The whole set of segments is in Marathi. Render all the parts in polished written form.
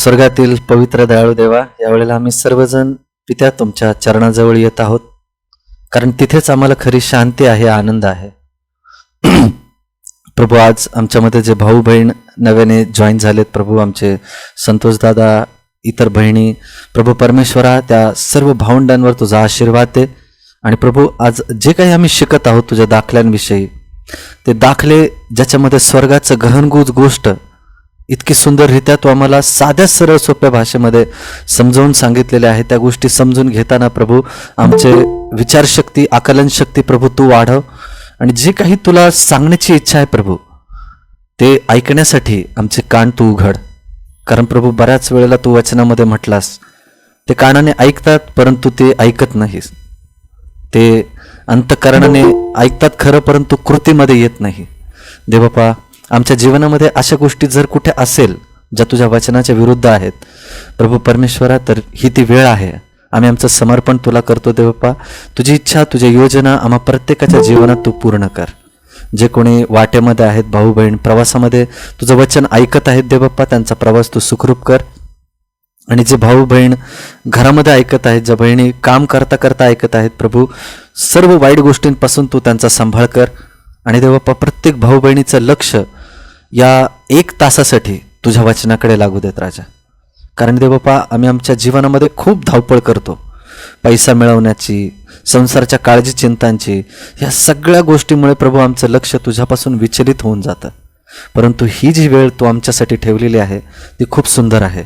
स्वर्गातील पवित्र दयाळू देवा, यावेळेला आम्ही सर्वजण पित्या तुमच्या चरणाजवळ येत आहोत, कारण तिथेच आम्हाला खरी शांती आहे, आनंद आहे. प्रभू, आज आमच्यामध्ये जे भाऊ बहीण नव्याने जॉईन झालेत प्रभू, आमचे संतोष दादा, इतर बहिणी, प्रभू परमेश्वरा, त्या सर्व भावंडांवर तुझा आशीर्वाद दे. आणि प्रभू, आज जे काही आम्ही शिकत आहोत तुझ्या दाखल्यांविषयी, ते दाखले ज्याच्यामध्ये स्वर्गाचं गहनगूज गोष्ट इतकी सुंदररित्या तू आम्हाला साध्या सरळ सोप्या भाषेमध्ये समजावून सांगितलेल्या आहे, त्या गोष्टी समजून घेताना प्रभू आमचे विचारशक्ती, आकलनशक्ती प्रभू तू वाढव. आणि जे काही तुला सांगण्याची इच्छा आहे प्रभू, ते ऐकण्यासाठी आमचे कान तू उघड. कारण प्रभू, बऱ्याच वेळेला तू वचनामध्ये म्हटलास, ते कानाने ऐकतात परंतु ते ऐकत नाहीस, ते अंतःकरणाने ऐकतात खरं परंतु कृतीमध्ये येत नाही. देवबापा, आमच्या जीवनामध्ये अशा गोष्टी जर कुठे असेल ज्या तुझ्या वचनाच्या विरुद्ध आहेत प्रभू परमेश्वरा, तर ही ती वेळ आहे. आम्ही आमचं समर्पण तुला करतो देवबापा. तुझी इच्छा, तुझ्या योजना आम्हा प्रत्येकाच्या जीवनात तू पूर्ण कर. जे कोणी वाटेमध्ये आहेत, भाऊ बहीण प्रवासामध्ये तुझं वचन ऐकत आहेत देवबापा, त्यांचा प्रवास तू सुखरूप कर. आणि जे भाऊ बहीण घरामध्ये ऐकत आहेत, ज्या बहिणी काम करता करता ऐकत आहेत प्रभू, सर्व वाईट गोष्टींपासून तू त्यांचा सांभाळ कर. आणि देवबापा, प्रत्येक भाऊ बहिणीचं लक्ष या 1 तासासाठी तुझ्या वचनाकडे लागू देत राजा. कारण देवबापा, आम्ही आमच्या जीवनामध्ये खूप धावपळ करतो, पैसा मिळवण्याची, संसाराच्या काळजी चिंतांची, ह्या सगळ्या गोष्टीमुळे प्रभू आमचं लक्ष तुझ्यापासून विचलित होऊन जातं. परंतु ही जी वेळ तू आमच्यासाठी ठेवलेली आहे ती खूप सुंदर आहे,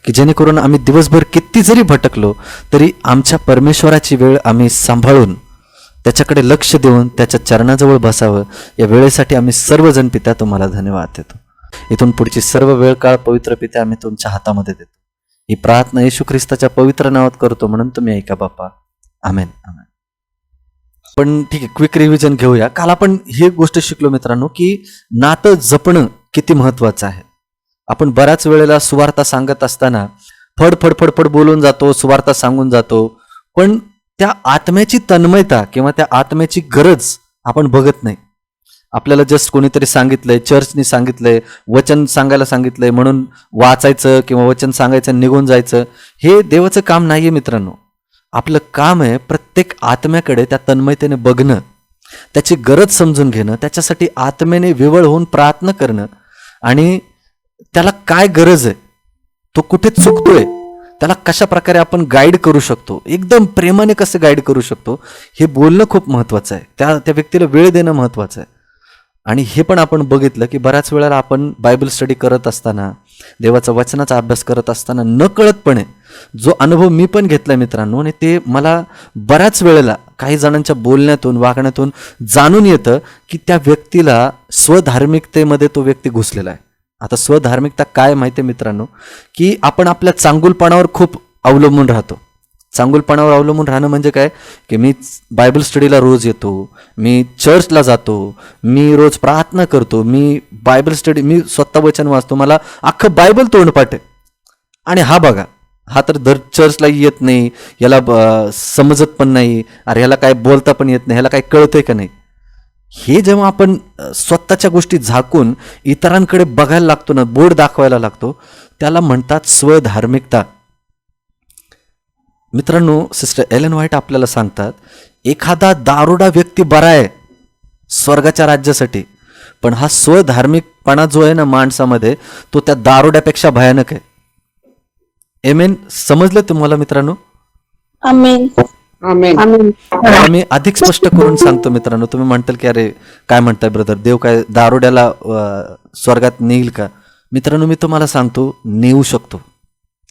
की जेणेकरून आम्ही दिवसभर किती जरी भटकलो तरी आमच्या परमेश्वराची वेळ आम्ही सांभाळून त्याच्याकडे लक्ष देऊन त्याच्या चरणाजवळ बसावं. या वेळेसाठी आम्ही सर्वजण पित्या तुम्हाला धन्यवाद देतो. इथून पुढची सर्व वेळ काळ पवित्र पित्या आम्ही तुमच्या हातामध्ये देतो. ही प्रार्थना येशू ख्रिस्ताच्या पवित्र नावात करतो, म्हणून तुम्ही ऐका बापा. आमेन. आमेन. पण ठीक आहे, क्विक रिव्हिजन घेऊया. काल आपण ही गोष्ट शिकलो मित्रांनो, की नातं जपणं किती महत्वाचं आहे. आपण बऱ्याच वेळेला सुवार्ता सांगत असताना फडफड फडफड बोलून जातो, सुवार्ता सांगून जातो, पण त्या आत्म्याची तन्मयता किंवा त्या आत्म्याची गरज आपण बघत नाही. आपल्याला जस्ट कोणीतरी सांगितलंय, चर्चनी सांगितलंय, वचन सांगायला सांगितलंय म्हणून वाचायचं किंवा वचन सांगायचं निघून जायचं, हे देवाचं काम नाहीये मित्रांनो. आपलं काम आहे प्रत्येक आत्म्याकडे त्या तन्मयतेने बघणं, त्याची गरज समजून घेणं, त्याच्यासाठी आत्म्याने विवळ होऊन प्रार्थना करणं, आणि त्याला काय गरज आहे, तो कुठे चुकतोय, त्याला कशा प्रकारे आपण गाईड करू शकतो, एकदम प्रेमाने कसं गाईड करू शकतो, हे बोलणं खूप महत्वाचं आहे. त्या व्यक्तीला वेळ देणं महत्वाचं आहे. आणि हे पण आपण बघितलं की बऱ्याच वेळेला आपण बायबल स्टडी करत असताना, देवाचा वचनाचा अभ्यास करत असताना नकळतपणे जो अनुभव मी पण घेतलाय मित्रांनो, आणि ते मला बऱ्याच वेळेला काही जणांच्या बोलण्यातून, वागण्यातून जाणून येतं की त्या व्यक्तीला स्वधार्मिकतेमध्ये तो व्यक्ती घुसलेला आहे. आता स्वधार्मिकता काय माहिती आहे मित्रांनो, की आपण आपल्या चांगुलपणावर खूप अवलंबून राहतो. चांगुलपणावर अवलंबून राहणं म्हणजे काय, की मी बायबल स्टडीला रोज येतो, मी चर्चला जातो, मी रोज प्रार्थना करतो, मी बायबल स्टडी, मी स्वतः वचन वाचतो, मला अख्खं बायबल तोंडपाठ आहे, आणि हा बघा, हा तर दर चर्चला येत नाही, याला समजत पण नाही, अरे ह्याला काय बोलता पण येत नाही, ह्याला काय कळतंय का नाही. हे जेव्हा आपण स्वतःच्या गोष्टी झाकून इतरांकडे बघायला लागतो ना, बोर्ड दाखवायला लागतो, त्याला म्हणतात स्वधार्मिकता. मित्रांनो, सिस्टर एलन व्हाईट आपल्याला सांगतात, एखादा दारुडा व्यक्ती बरा आहे स्वर्गाच्या राज्यासाठी, पण हा स्वधार्मिकपणा जो आहे ना माणसामध्ये, तो त्या दारुड्यापेक्षा भयानक आहे. आमेन. समजलं तुम्हाला मित्रांनो? आमेन. मी अधिक स्पष्ट करून सांगतो मित्रांनो. तुम्ही म्हणताल की अरे काय म्हणताय ब्रदर, देव काय दारुड्याला स्वर्गात नेईल का? मित्रांनो, मी तुम्हाला सांगतो, नेऊ शकतो,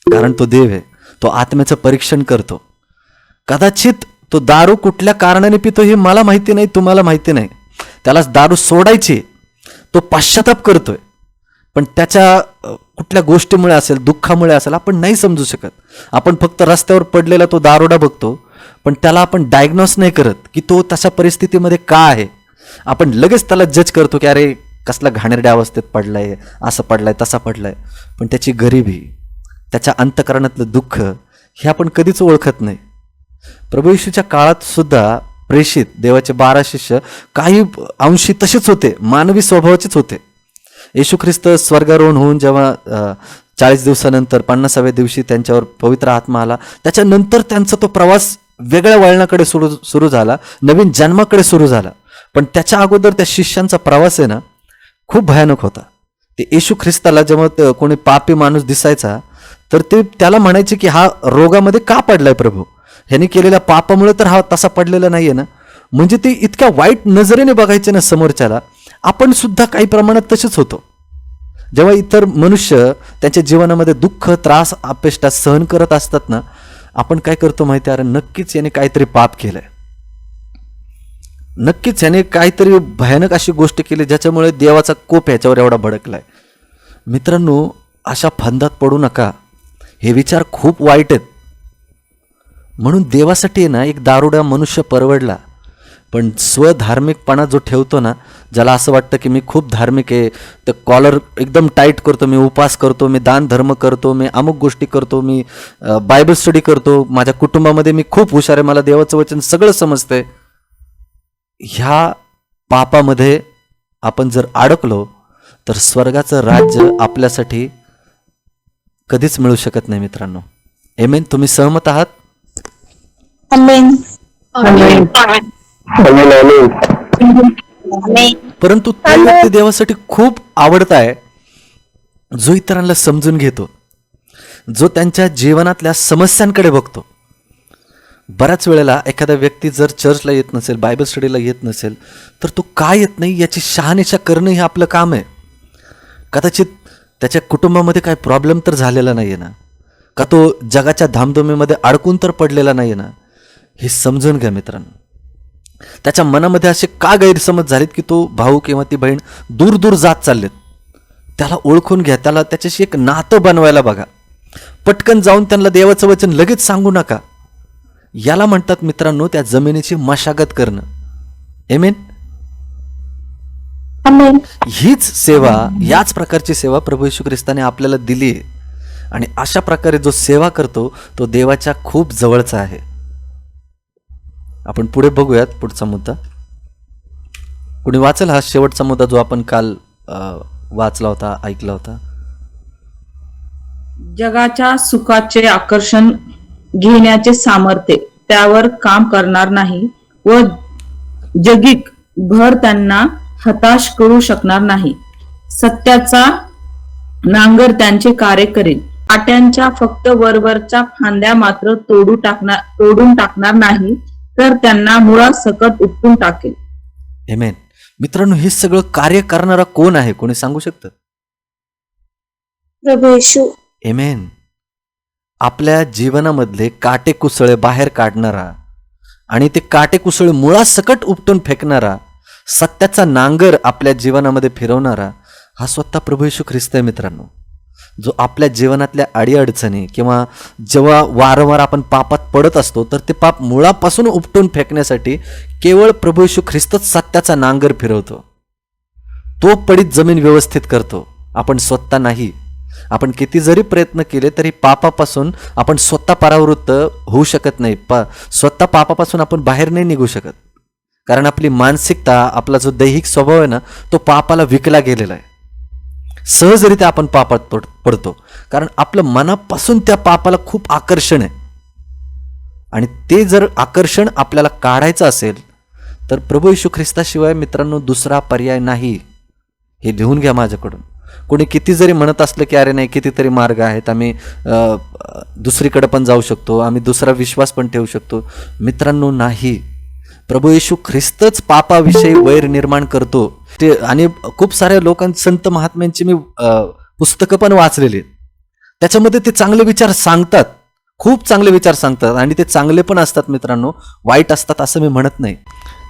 कारण तो देव आहे, तो आत्म्याचं परीक्षण करतो. कदाचित तो दारू कुठल्या कारणाने पितो हे मला माहिती नाही, तुम्हाला माहिती नाही, त्याला दारू सोडायची, तो पश्चाताप करतोय, पण त्याच्या कुठल्या गोष्टीमुळे असेल, दुःखामुळे असेल, आपण नाही समजू शकत. आपण फक्त रस्त्यावर पडलेला तो दारुडा बघतो, पण त्याला आपण डायग्नोस नाही करत की तो तशा परिस्थितीमध्ये का आहे. आपण लगेच त्याला जज करतो की अरे कसला घाणेरड्या अवस्थेत पडलाय, असं पडलाय, तसा पडलाय. पण त्याची गरिबी, त्याच्या अंतःकरणातलं दुःख हे आपण कधीच ओळखत नाही. प्रभू येशूच्या काळात सुद्धा प्रेषित देवाचे 12 शिष्य काही अंशी तसेच होते, मानवी स्वभावाचेच होते. येशू ख्रिस्त स्वर्गारोहण होऊन जेव्हा 40 दिवसानंतर 50व्या दिवशी त्यांच्यावर पवित्र आत्मा आला. त्याच्यानंतर त्यांचा तो प्रवास वेगळ्या वळणाकडे सुरू झाला, नवीन जन्माकडे सुरू झाला. पण त्याच्या अगोदर त्या शिष्यांचा प्रवास आहे ना खूप भयानक होता. ते येशू ख्रिस्ताला जेव्हा कोणी पापी माणूस दिसायचा तर ते त्याला म्हणायचे की हा रोगामध्ये का पडलाय प्रभू, ह्याने केलेल्या पापामुळे तर हा तसा पडलेला नाहीये ना. म्हणजे ते इतक्या वाईट नजरेने बघायचे ना समोरच्याला. आपण सुद्धा काही प्रमाणात तसेच होतो. जेव्हा इतर मनुष्य त्यांच्या जीवनामध्ये दुःख, त्रास, अपेष्टा सहन करत असतात ना, आपण काय करतो माहिती आहे, अरे नक्कीच याने काहीतरी पाप केलंय, नक्कीच याने काहीतरी भयानक अशी गोष्ट केली ज्याच्यामुळे देवाचा कोप ह्याच्यावर एवढा भडकलाय. मित्रांनो, अशा फंदात पडू नका. हे विचार खूप वाईट आहेत. म्हणून देवासाठी ना एक दारुडा मनुष्य परवडला, पण स्वधार्मिकपणा जो ठेवतो ना, ज्याला असं वाटतं की मी खूप धार्मिक आहे, तर कॉलर एकदम टाईट करतो, मी उपास करतो, मी दान धर्म करतो, मी अमुक गोष्टी करतो, मी बायबल स्टडी करतो, माझ्या कुटुंबामध्ये मी खूप हुशार आहे, मला देवाचं वचन सगळं समजतंय. ह्या पापामध्ये आपण जर अडकलो तर स्वर्गाचं राज्य आपल्यासाठी कधीच मिळू शकत नाही. मित्रांनो, आमेन. तुम्ही सहमत आहात? आमेन. आमेन. परंतु तो व्यक्ती देवासाठी खूप आवडता आहे जो इतरांना समजून घेतो, जो त्यांच्या जीवनातल्या समस्यांकडे बघतो. बऱ्याच वेळेला एखादा व्यक्ती जर चर्चला येत नसेल, बायबल स्टडीला येत नसेल, तर तो का येत नाही याची शहानिशा करणं हे आपलं काम आहे. कदाचित त्याच्या कुटुंबामध्ये काय प्रॉब्लेम तर झालेला नाही आहे ना, का तो जगाच्या धामधुमीमध्ये अडकून तर पडलेला नाही आहे ना, हे समजून घ्या मित्रांनो. त्याच्या मनामध्ये असे का गैरसमज झालेत की तो भाऊ किंवा ती बहीण दूर दूर जात चाललेत, त्याला ओळखून घ्या, त्याला त्याच्याशी एक नातं बनवायला बघा. पटकन जाऊन त्यांना देवाचं वचन लगेच सांगू नका. याला म्हणतात मित्रांनो त्या जमिनीची मशागत करणं. आमेन. आमेन. हीच सेवा, याच प्रकारची सेवा प्रभू येशू ख्रिस्ताने आपल्याला दिली आहे. आणि अशा प्रकारे जो सेवा करतो तो देवाच्या खूप जवळचा आहे. आपण पुढे बघूयात पुढचा मुद्दा. कुणी वाचेल हा शेवटचा मुद्दा जो आपण काल वाचला होता, ऐकला होता? जगाच्या सुखाचे आकर्षण घेण्याचे सामर्थ्य त्यावर काम करणार नाही व जगिक भर त्यांना हताश करू शकणार नाही. सत्याचा नांगर त्यांचे कार्य करेल. आट्यांच्या फक्त वरवरच्या फांद्या मात्र तोडून टाकणार नाही, तर त्यांना मुळासकट उपटून टाकेल. आमेन. मित्रांनो, हे सगळं कार्य करणारा कोण आहे? कोणी सांगू शकतं? प्रभू येशू. आमेन. आपल्या जीवनामधले काटेकुसळे बाहेर काढणारा आणि ते काटेकुसळे मुळासकट उपटून फेकणारा, सत्याचा नांगर आपल्या जीवनामध्ये फिरवणारा हा स्वतः प्रभू येशू ख्रिस्त आहे. मित्रांनो, जो आपल्या जीवनातल्या अडीअडचणी किंवा जेव्हा वारंवार आपण पापात पडत असतो तर ते पाप मुळापासून उपटून फेकण्यासाठी केवळ प्रभू येशू ख्रिस्तच सत्याचा नांगर फिरवतो. तो पडीत जमीन व्यवस्थित करतो, आपण स्वतः नाही. आपण किती जरी प्रयत्न केले तरी पापापासून आपण स्वतः परावृत्त होऊ शकत नाही. स्वतः पापापासून आपण बाहेर नाही निघू शकत, कारण आपली मानसिकता, आपला जो दैहिक स्वभाव आहे ना, तो पापाला विकला गेलेला आहे. सहजरित्या आपण पापात पडतो, कारण आपलं मनापासून त्या पापाला खूप आकर्षण आहे. आणि ते जर आकर्षण आपल्याला काढायचं असेल तर प्रभू येशू ख्रिस्ताशिवाय मित्रांनो दुसरा पर्याय नाही. हे लिहून घ्या माझ्याकडून. कोणी किती जरी म्हणत असलं की अरे नाही, कितीतरी मार्ग आहेत, आम्ही दुसरीकडे पण जाऊ शकतो, आम्ही दुसरा विश्वास पण ठेवू शकतो. मित्रांनो, नाही. प्रभू येशू ख्रिस्तच पापाविषयी वैर निर्माण करतो. ते आणि खूप साऱ्या लोकांची, संत महात्म्यांची मी पुस्तकं पण वाचलेली आहेत. त्याच्यामध्ये ते चांगले विचार सांगतात, खूप चांगले विचार सांगतात, आणि ते चांगले पण असतात मित्रांनो, वाईट असतात असं मी म्हणत नाही.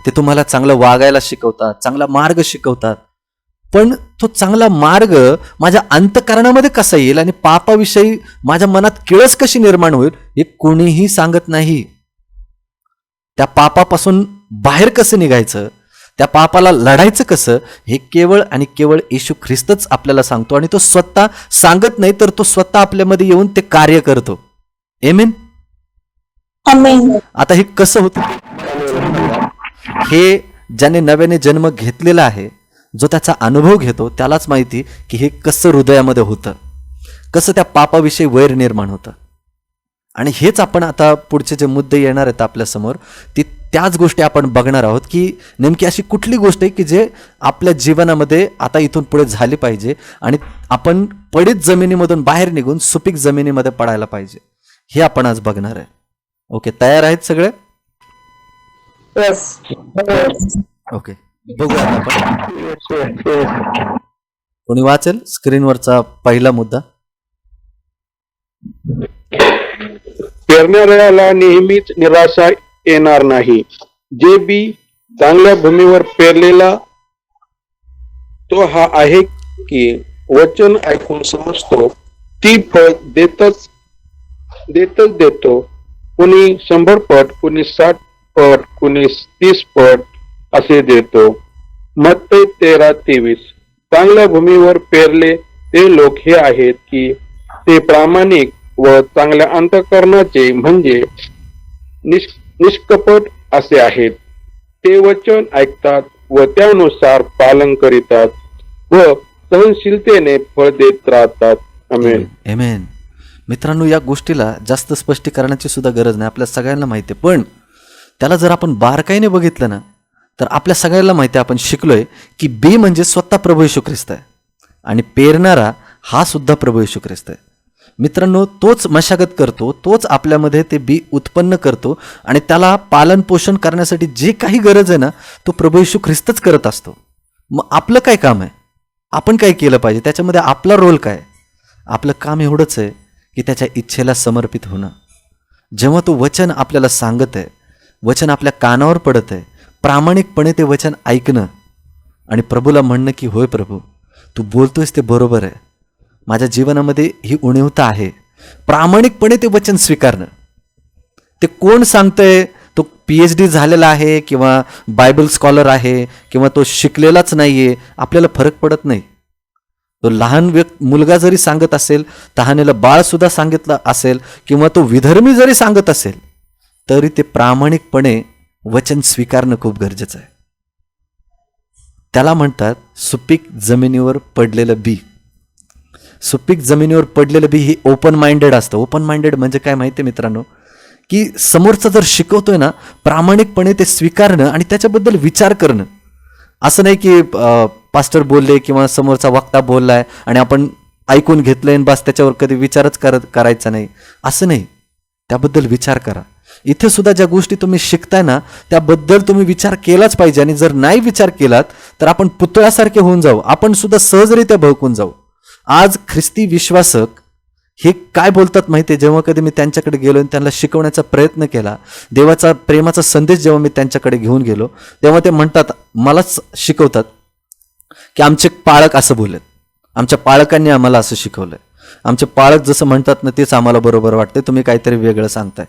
ते तुम्हाला चांगलं वागायला शिकवतात, चांगला मार्ग शिकवतात. पण तो चांगला मार्ग माझ्या अंतःकरणामध्ये कसा येईल आणि पापाविषयी माझ्या मनात किळस कशी निर्माण होईल हे कोणीही सांगत नाही. त्या पापापासून बाहेर कसं निघायचं, त्या पापाला लढायचं कसं, हे केवळ आणि केवळ येशू ख्रिस्तच आपल्याला सांगतो. आणि तो स्वतः सांगत नाही, तर तो स्वतः आपल्यामध्ये येऊन ते कार्य करतो. आमेन. आमेन. आता हे कसं होतं? हे ज्याने नव्याने जन्म घेतलेला आहे, जो त्याचा अनुभव घेतो त्यालाच माहिती की हे कसं हृदयामध्ये होतं. कसं त्या पापाविषयी वैर निर्माण होतं. आणि हेच आपण आता पुढचे जे मुद्दे येणार आहेत आपल्यासमोर, त्याच गोष्टी आपण बघणार आहोत की नेमकी अशी कुठली गोष्ट आहे की जे आपल्या जीवनामध्ये आता इथून पुढे झाली पाहिजे आणि आपण पडीत जमिनीमधून बाहेर निघून सुपीक जमिनीमध्ये पडायला पाहिजे. हे आपण आज बघणार आहे. ओके, तयार आहेत सगळे? ओके, बघूया आपण. कोणी वाचेल स्क्रीनवरचा पहिला मुद्दा? पेरणाऱ्याला नेहमीच निराशा येणार नाही. जे बी चांगल्या भूमीवर पेरलेला तो हा आहे की वचन ऐकून समजतो, ती फळ देतच देतो. कुणी 100 पट, कुणी 60 पट, कुणी 30 पट असे देतो. मत्ते 13:23. चांगल्या भूमीवर पेरले ते लोक हे आहेत की ते प्रामाणिक व चांगल्या अंतःकरणाचे म्हणजे निष्कपट असे आहेत. ते वचन ऐकतात व त्यानुसार पालन करीतात व सहनशीलतेने फळ देत राहतात. आमेन. आमेन. मित्रांनो, या गोष्टीला जास्त स्पष्टीकरणाची सुद्धा गरज नाही, आपल्या सगळ्यांना माहिती आहे. पण त्याला जर आपण बारकाईने बघितलं ना, तर आपल्या सगळ्यांना माहिती आहे, आपण शिकलोय की बी म्हणजे स्वतः प्रभू येशू ख्रिस्त आहे आणि पेरणारा हा सुद्धा प्रभू येशू ख्रिस्त आहे. मित्रांनो, तोच मशागत करतो, तोच आपल्यामध्ये ते बी उत्पन्न करतो आणि त्याला पालन पोषण करण्यासाठी जे काही गरज आहे ना, तो प्रभू येशू ख्रिस्तच करत असतो. मग आपलं काय काम आहे? आपण काय केलं पाहिजे? त्याच्यामध्ये आपला रोल काय? आपलं काम एवढंच आहे की त्याच्या इच्छेला समर्पित होणं. जेव्हा तो वचन आपल्याला सांगत आहे, वचन आपल्या कानावर पडत आहे, प्रामाणिकपणे ते वचन ऐकणं आणि प्रभूला म्हणणं की होय प्रभू, तू बोलतोयस ते बरोबर आहे, माझ्या जीवनामध्ये ही उणीवता आहे. प्रामाणिकपणे ते वचन स्वीकारणं. ते कोण सांगतंय? तो PhD झालेला आहे किंवा बायबल स्कॉलर आहे किंवा तो शिकलेलाच नाहीये, आपल्याला फरक पडत नाही. तो लहान मुलगा जरी सांगत असेल, तहानेलं बाळ सुद्धा सांगितलं असेल किंवा तो विधर्मी जरी सांगत असेल, तरी ते प्रामाणिकपणे वचन स्वीकारणं खूप गरजेचं आहे. त्याला म्हणतात सुपीक जमिनीवर पडलेलं बी. सुपीक जमिनीवर पडलेलं बी हे ओपन माइंडेड असतं. ओपन माइंडेड म्हणजे काय माहिती आहे मित्रांनो, की समोरचा जर शिकवतोय ना, प्रामाणिकपणे ते स्वीकारणं आणि त्याच्याबद्दल विचार करणं. असं नाही की पास्टर बोलले किंवा समोरचा वक्ता बोललाय आणि आपण ऐकून घेतलंय आणि बस त्याच्यावर कधी विचारच करायचा नाही, असं नाही. त्याबद्दल विचार करा. इथे सुद्धा ज्या गोष्टी तुम्ही शिकताय ना, त्याबद्दल तुम्ही विचार केलाच पाहिजे. आणि जर नाही विचार केलात तर आपण पुतळ्यासारखे होऊन जाऊ, आपण सुद्धा सहजरित्या भडकून जाऊ. आज ख्रिस्ती विश्वासक हे काय बोलतात माहिती आहे? जेव्हा कधी मी त्यांच्याकडे गेलो आणि त्यांना शिकवण्याचा प्रयत्न केला, देवाचा प्रेमाचा संदेश जेव्हा मी त्यांच्याकडे घेऊन गेलो, तेव्हा ते म्हणतात, मलाच शिकवतात की आमचे पालक असं बोललेत, आमच्या पालकांनी आम्हाला असं शिकवलंय, आमचे पालक जसं म्हणतात ना तेच आम्हाला बरोबर वाटते, तुम्ही काहीतरी वेगळं सांगताय.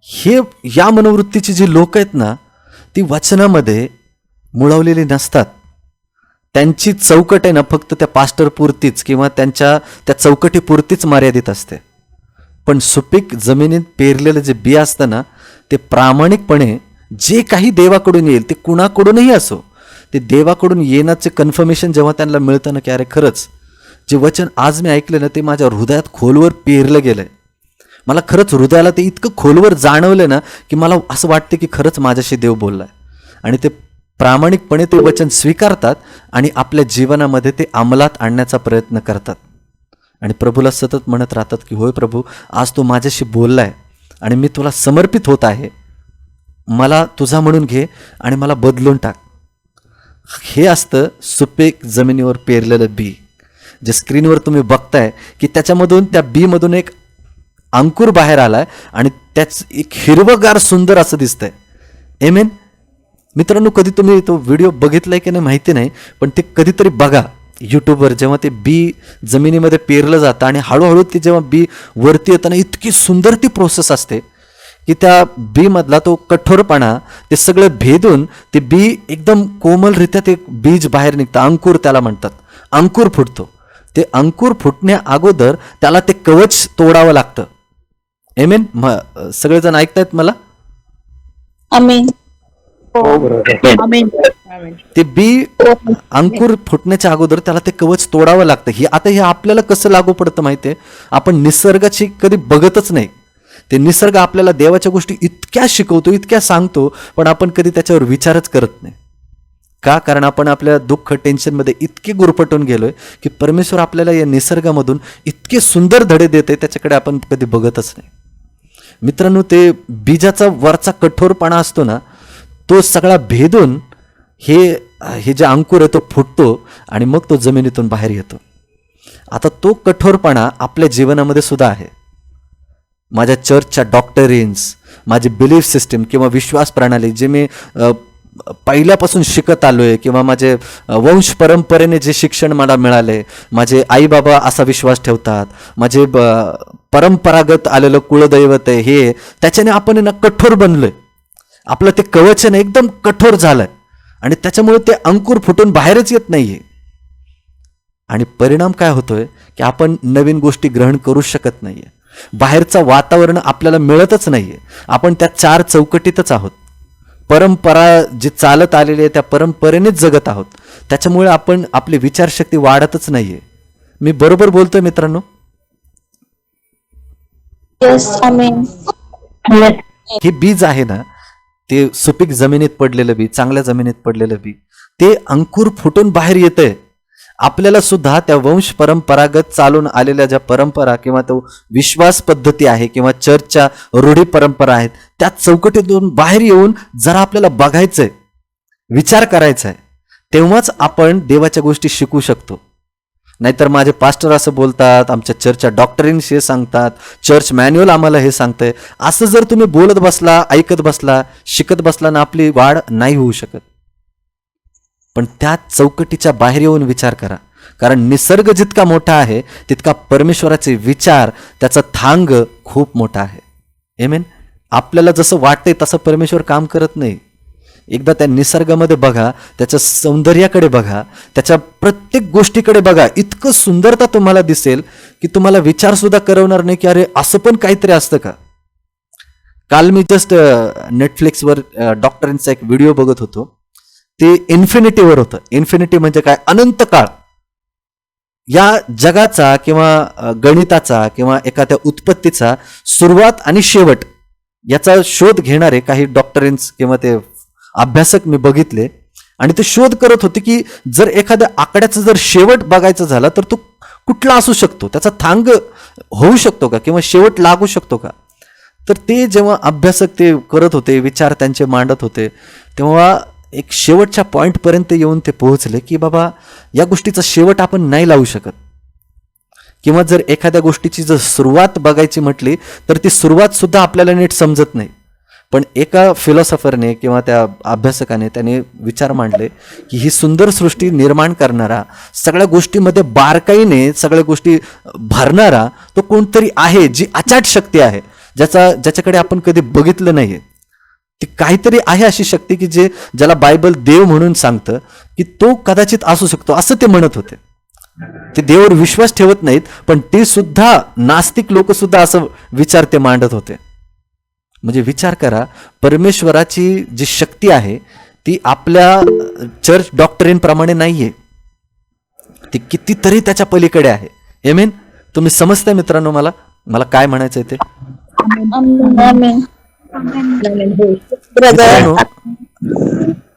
हे या मनोवृत्तीची जी लोक आहेत ना, ती वचनामध्ये मुळवलेली नसतात. त्यांची चौकट आहे ना फक्त त्या पास्टरपुरतीच किंवा त्यांच्या त्या चौकटीपुरतीच मर्यादित असते. पण सुपीक जमिनीत पेरलेलं जे बी असतं ना, ते प्रामाणिकपणे जे काही देवाकडून येईल, ते कुणाकडूनही असो, ते देवाकडून येण्याचे कन्फर्मेशन जेव्हा त्यांना मिळतं ना, की अरे खरंच जे वचन आज मी ऐकलं ना, ते माझ्या हृदयात खोलवर पेरलं गेलंय. मला खरंच हृदयाला ते इतकं खोलवर जाणवलं ना, की मला असं वाटतं की खरंच माझ्याशी देव बोललाय. आणि ते प्रामाणिकपणे ते वचन स्वीकारतात आणि आपल्या जीवनामध्ये ते अंमलात आणण्याचा प्रयत्न करतात. आणि प्रभूला सतत म्हणत राहतात की होय प्रभू, आज तू माझ्याशी बोललाय आणि मी तुला समर्पित होत आहे, मला तुझा म्हणून घे आणि मला बदलून टाक. हे असतं सुपीक जमिनीवर पेरलेलं बी, जे स्क्रीनवर तुम्ही बघताय की त्याच्यामधून, त्या बी मधून एक अंकुर बाहेर आलाय आणि त्याच एक हिरवगार सुंदर असं दिसतंय. आमेन. मित्रांनो, कधी तुम्ही तो व्हिडिओ बघितलाय की नाही माहिती नाही, पण ते कधीतरी बघा यूट्यूबवर. जेव्हा ते बी जमिनीमध्ये पेरलं जातं आणि हळूहळू ते जेव्हा बी वरती येताना इतकी सुंदर ती प्रोसेस असते की त्या बी मधला तो कठोरपणा ते सगळं भेदून ते बी एकदम कोमलरित्या ते बीज बाहेर निघतं. अंकुर त्याला म्हणतात. अंकुर फुटतो. ते अंकुर फुटण्या अगोदर त्याला ते कवच तोडावं लागतं. आमेन. सगळेजण ऐकतायत मला? आमेन. हो बरोबर. आमेन. ते बी अंकुर फुटण्याच्या अगोदर त्याला ते कवच तोडावं लागतं. हे आपल्याला कसं लागू पडतं माहितीये, आपण निसर्गाची कधी बघतच नाही. ते निसर्ग आपल्याला देवाच्या गोष्टी इतक्या शिकवतो, इतक्या सांगतो, पण आपण कधी त्याच्यावर विचारच करत नाही. का? कारण आपण आपल्या दुःख टेन्शनमध्ये इतके गुरफटून गेलोय की परमेश्वर आपल्याला या निसर्गामधून इतके सुंदर धडे देते, त्याच्याकडे आपण कधी बघतच नाही. मित्रांनो, ते बीजाचा वरचा कठोरपणा असतो ना, तो सगळा भेदून हे जे अंकुर आहे तो फुटतो आणि मग तो जमिनीतून बाहेर येतो. आता तो कठोरपणा आपल्या जीवनामध्ये सुद्धा आहे. माझ्या चर्चच्या डॉक्टरिन्स, माझी बिलीफ सिस्टीम किंवा विश्वास प्रणाली जे मी पहिल्यापासून शिकत आलोय, किंवा माझे वंश परंपरेने जे शिक्षण मला मिळाले, माझे आई बाबा असा विश्वास ठेवतात, माझे परंपरागत आलेलं कुळदैवत आहे, हे त्याच्याने आपण ना कठोर बनलोय. आपलं ते कवचन एकदम कठोर झालंय आणि त्याच्यामुळे ते अंकुर फुटून बाहेरच येत नाहीये. आणि परिणाम काय होतोय की आपण नवीन गोष्टी ग्रहण करू शकत नाहीये. बाहेरचं वातावरण आपल्याला मिळतच नाहीये. आपण त्या चार चौकटीतच आहोत. परंपरा जी चालत आलेली आहे त्या परंपरेनेच जगत आहोत. त्याच्यामुळे आपण आपली विचारशक्ती वाढतच नाहीये. मी बरोबर बोलतोय मित्रांनो? Yes. Amen. हे बीज आहे ना, ते सुपीक जमिनीत पडलेलं बी, चांगल्या जमिनीत पडलेलं बी, ते अंकुर फुटून बाहेर येतंय. आपल्याला सुद्धा त्या वंश परंपरागत चालून आलेल्या ज्या परंपरा किंवा तो विश्वास पद्धती आहे किंवा चर्चच्या रूढी परंपरा आहेत, त्या चौकटीतून बाहेर येऊन जरा आपल्याला बघायचंय, विचार करायचा आहे, तेव्हाच आपण देवाच्या गोष्टी शिकू शकतो. नाहीतर माझे पास्टर असं बोलतात, आमच्या चर्चच्या डॉक्टरीन्स हे सांगतात, चर्च मॅन्युअल आम्हाला हे सांगतंय, असं जर तुम्ही बोलत बसला, ऐकत बसला, शिकत बसला ना, आपली वाढ नाही होऊ शकत. पण त्या चौकटीच्या बाहेर येऊन विचार करा. कारण निसर्ग जितका मोठा आहे तितका परमेश्वराचे विचार, त्याचा थांग खूप मोठा आहे. आमेन. आपल्याला जसं वाटतंय तसं परमेश्वर काम करत नाही. एकदा त्या निसर्गामध्ये बघा, त्याच्या सौंदर्याकडे बघा, त्याच्या प्रत्येक गोष्टीकडे बघा. इतकं सुंदरता तुम्हाला दिसेल की तुम्हाला विचार सुद्धा करवणार नाही की अरे असं पण काहीतरी असतं का. काल मी जस्ट नेटफ्लिक्सवर डॉक्टरांचा एक व्हिडिओ बघत होतो. ते इन्फिनिटीवर होतं. इन्फिनिटी म्हणजे काय? अनंत काळ. या जगाचा किंवा गणिताचा किंवा एखाद्या उत्पत्तीचा सुरुवात आणि शेवट याचा शोध घेणारे काही डॉक्टरिन्स किंवा ते अभ्यासक मी बघितले आणि ते शोध करत होते की जर एखाद्या आकड्याचा जर शेवट बघायचा झाला तर तो कुठला असू शकतो, त्याचा थांग होऊ शकतो का किंवा शेवट लागू शकतो का. तर ते जेव्हा अभ्यासक ते करत होते, विचार त्यांचे मांडत होते, तेव्हा एक शेवटच्या पॉईंटपर्यंत येऊन ते पोहोचले की बाबा या गोष्टीचा शेवट आपण नाही लावू शकत. किंवा जर एखाद्या गोष्टीची जर सुरुवात बघायची म्हटली तर ती सुरुवात सुद्धा आपल्याला नीट समजत नाही. पण एका फिलॉसॉफरने किंवा त्या अभ्यासकाने त्याने विचार मांडले की ही सुंदर सृष्टी निर्माण करणारा, सगळ्या गोष्टीमध्ये बारकाईने सगळ्या गोष्टी भरणारा तो कोणतरी आहे, जी अचाट शक्ती आहे, ज्याच्याकडे आपण कधी बघितलं नाहीये. ती काहीतरी आहे अशी शक्ती की ज्याला बायबल देव म्हणून सांगतं की तो कदाचित असू शकतो, असं ते म्हणत होते. ते देवावर विश्वास ठेवत नाहीत, पण ते सुद्धा नास्तिक लोक सुद्धा असं विचार ते मांडत होते. म्हणजे विचार करा, परमेश्वराची जी शक्ती आहे ती आपल्या चर्च डॉक्टरीन प्रमाणे नाहीये, ती कितीतरी त्याच्या पलीकडे आहे. आमेन. तुम्ही समजताय मित्रांनो मला काय म्हणायचंय ते? Amen.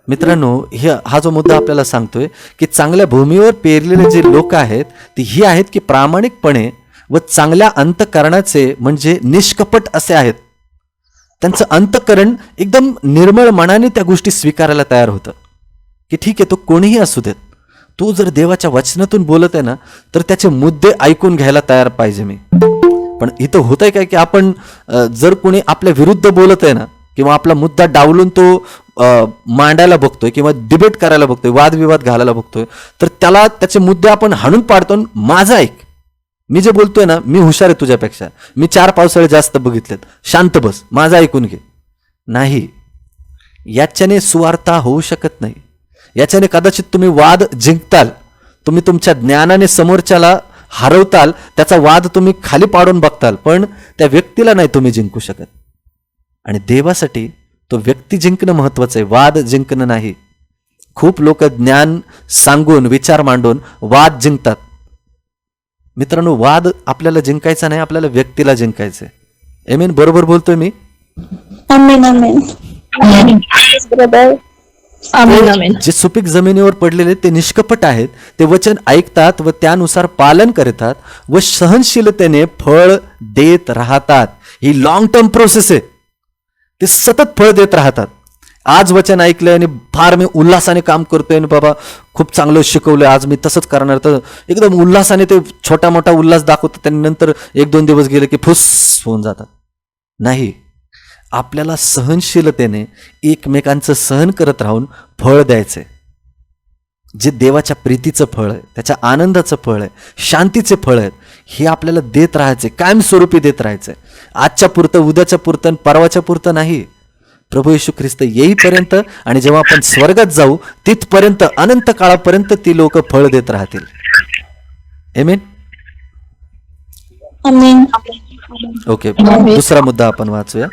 मित्रांनो, हा जो मुद्दा आपल्याला सांगतोय की चांगल्या भूमीवर पेरलेले जे लोक आहेत ती ही आहेत की प्रामाणिकपणे व चांगल्या अंतःकरणाचे म्हणजे निष्कपट असे आहेत. त्यांचं अंतःकरण एकदम निर्मळ मनाने त्या गोष्टी स्वीकारायला तयार होतं की ठीक आहे, तो कोणीही असू देत, तो जर देवाच्या वचनातून बोलत आहे ना तर त्याचे मुद्दे ऐकून घ्यायला तयार पाहिजे मी. पण इथं होतंय काय की आपण जर कोणी आपल्या विरुद्ध बोलत आहे ना किंवा आपला मुद्दा डावलून तो मांडायला बघतोय किंवा डिबेट करायला बघतोय, वादविवाद घालायला बघतोय, तर त्याला त्याचे मुद्दे आपण हाणून पाडतो. माझा ऐक, मी जे बोलतोय ना, मी हुशार आहे तुझ्यापेक्षा, मी 4 पावसाळे जास्त बघितलेत, शांत बस, माझं ऐकून घे. नाही, याच्याने सुवार्ता होऊ शकत नाही. याच्याने कदाचित तुम्ही वाद जिंकताल, तुम्ही तुमच्या ज्ञानाने समोरच्याला हरवताल, त्याचा वाद तुम्ही खाली पाडून बघताल, पण त्या व्यक्तीला नाही तुम्ही जिंकू शकत. आणि देवासाठी तो व्यक्ती जिंकणं महत्वाचं आहे, वाद जिंकणं नाही. खूप लोक ज्ञान सांगून विचार मांडून वाद जिंकतात. मित्रांनो, वाद आपल्याला जिंकायचा नाही, आपल्याला व्यक्तीला जिंकायचंय. आमेन. बरोबर बोलतोय मी? Amen. Amen. Yes, brother. आमेन आमेन. जे सुपीक जमिनीवर पडलेले ते निष्कपट आहेत. ते वचन ऐकतात व त्यानुसार पालन करतात व सहनशीलतेने फळ देत राहतात. ही लॉंग टर्म प्रोसेस आहे. ते सतत फळ देत राहतात. आज वचन ऐकलंय आणि फार मी उल्हासाने काम करतोय आणि बाबा खूप चांगलं शिकवलंय, आज मी तसंच करणार, तर एकदम उल्हासाने ते छोटा मोठा उल्हास दाखवतात आणि नंतर 1-2 दिवस गेले की फुस होऊन जातात. नाही, आपल्याला सहनशीलतेने एकमेकांचं सहन करत राहून फळ द्यायचंय. जे देवाच्या प्रीतीचं फळ आहे, त्याच्या आनंदाचं फळ आहे, शांतीचे फळ आहेत, हे आपल्याला देत राहायचे, कायमस्वरूपी देत राहायचंय. आजच्या पुरतं, उद्याच्या पुरतं, परवाच्या पुरतं नाही. प्रभू येशू ख्रिस्त येईपर्यंत आणि जेव्हा आपण स्वर्गात जाऊ तिथपर्यंत, अनंत काळापर्यंत ती लोक फळ देत राहतील. आमेन. Amen. ओके, दुसरा मुद्दा आपण वाचूया.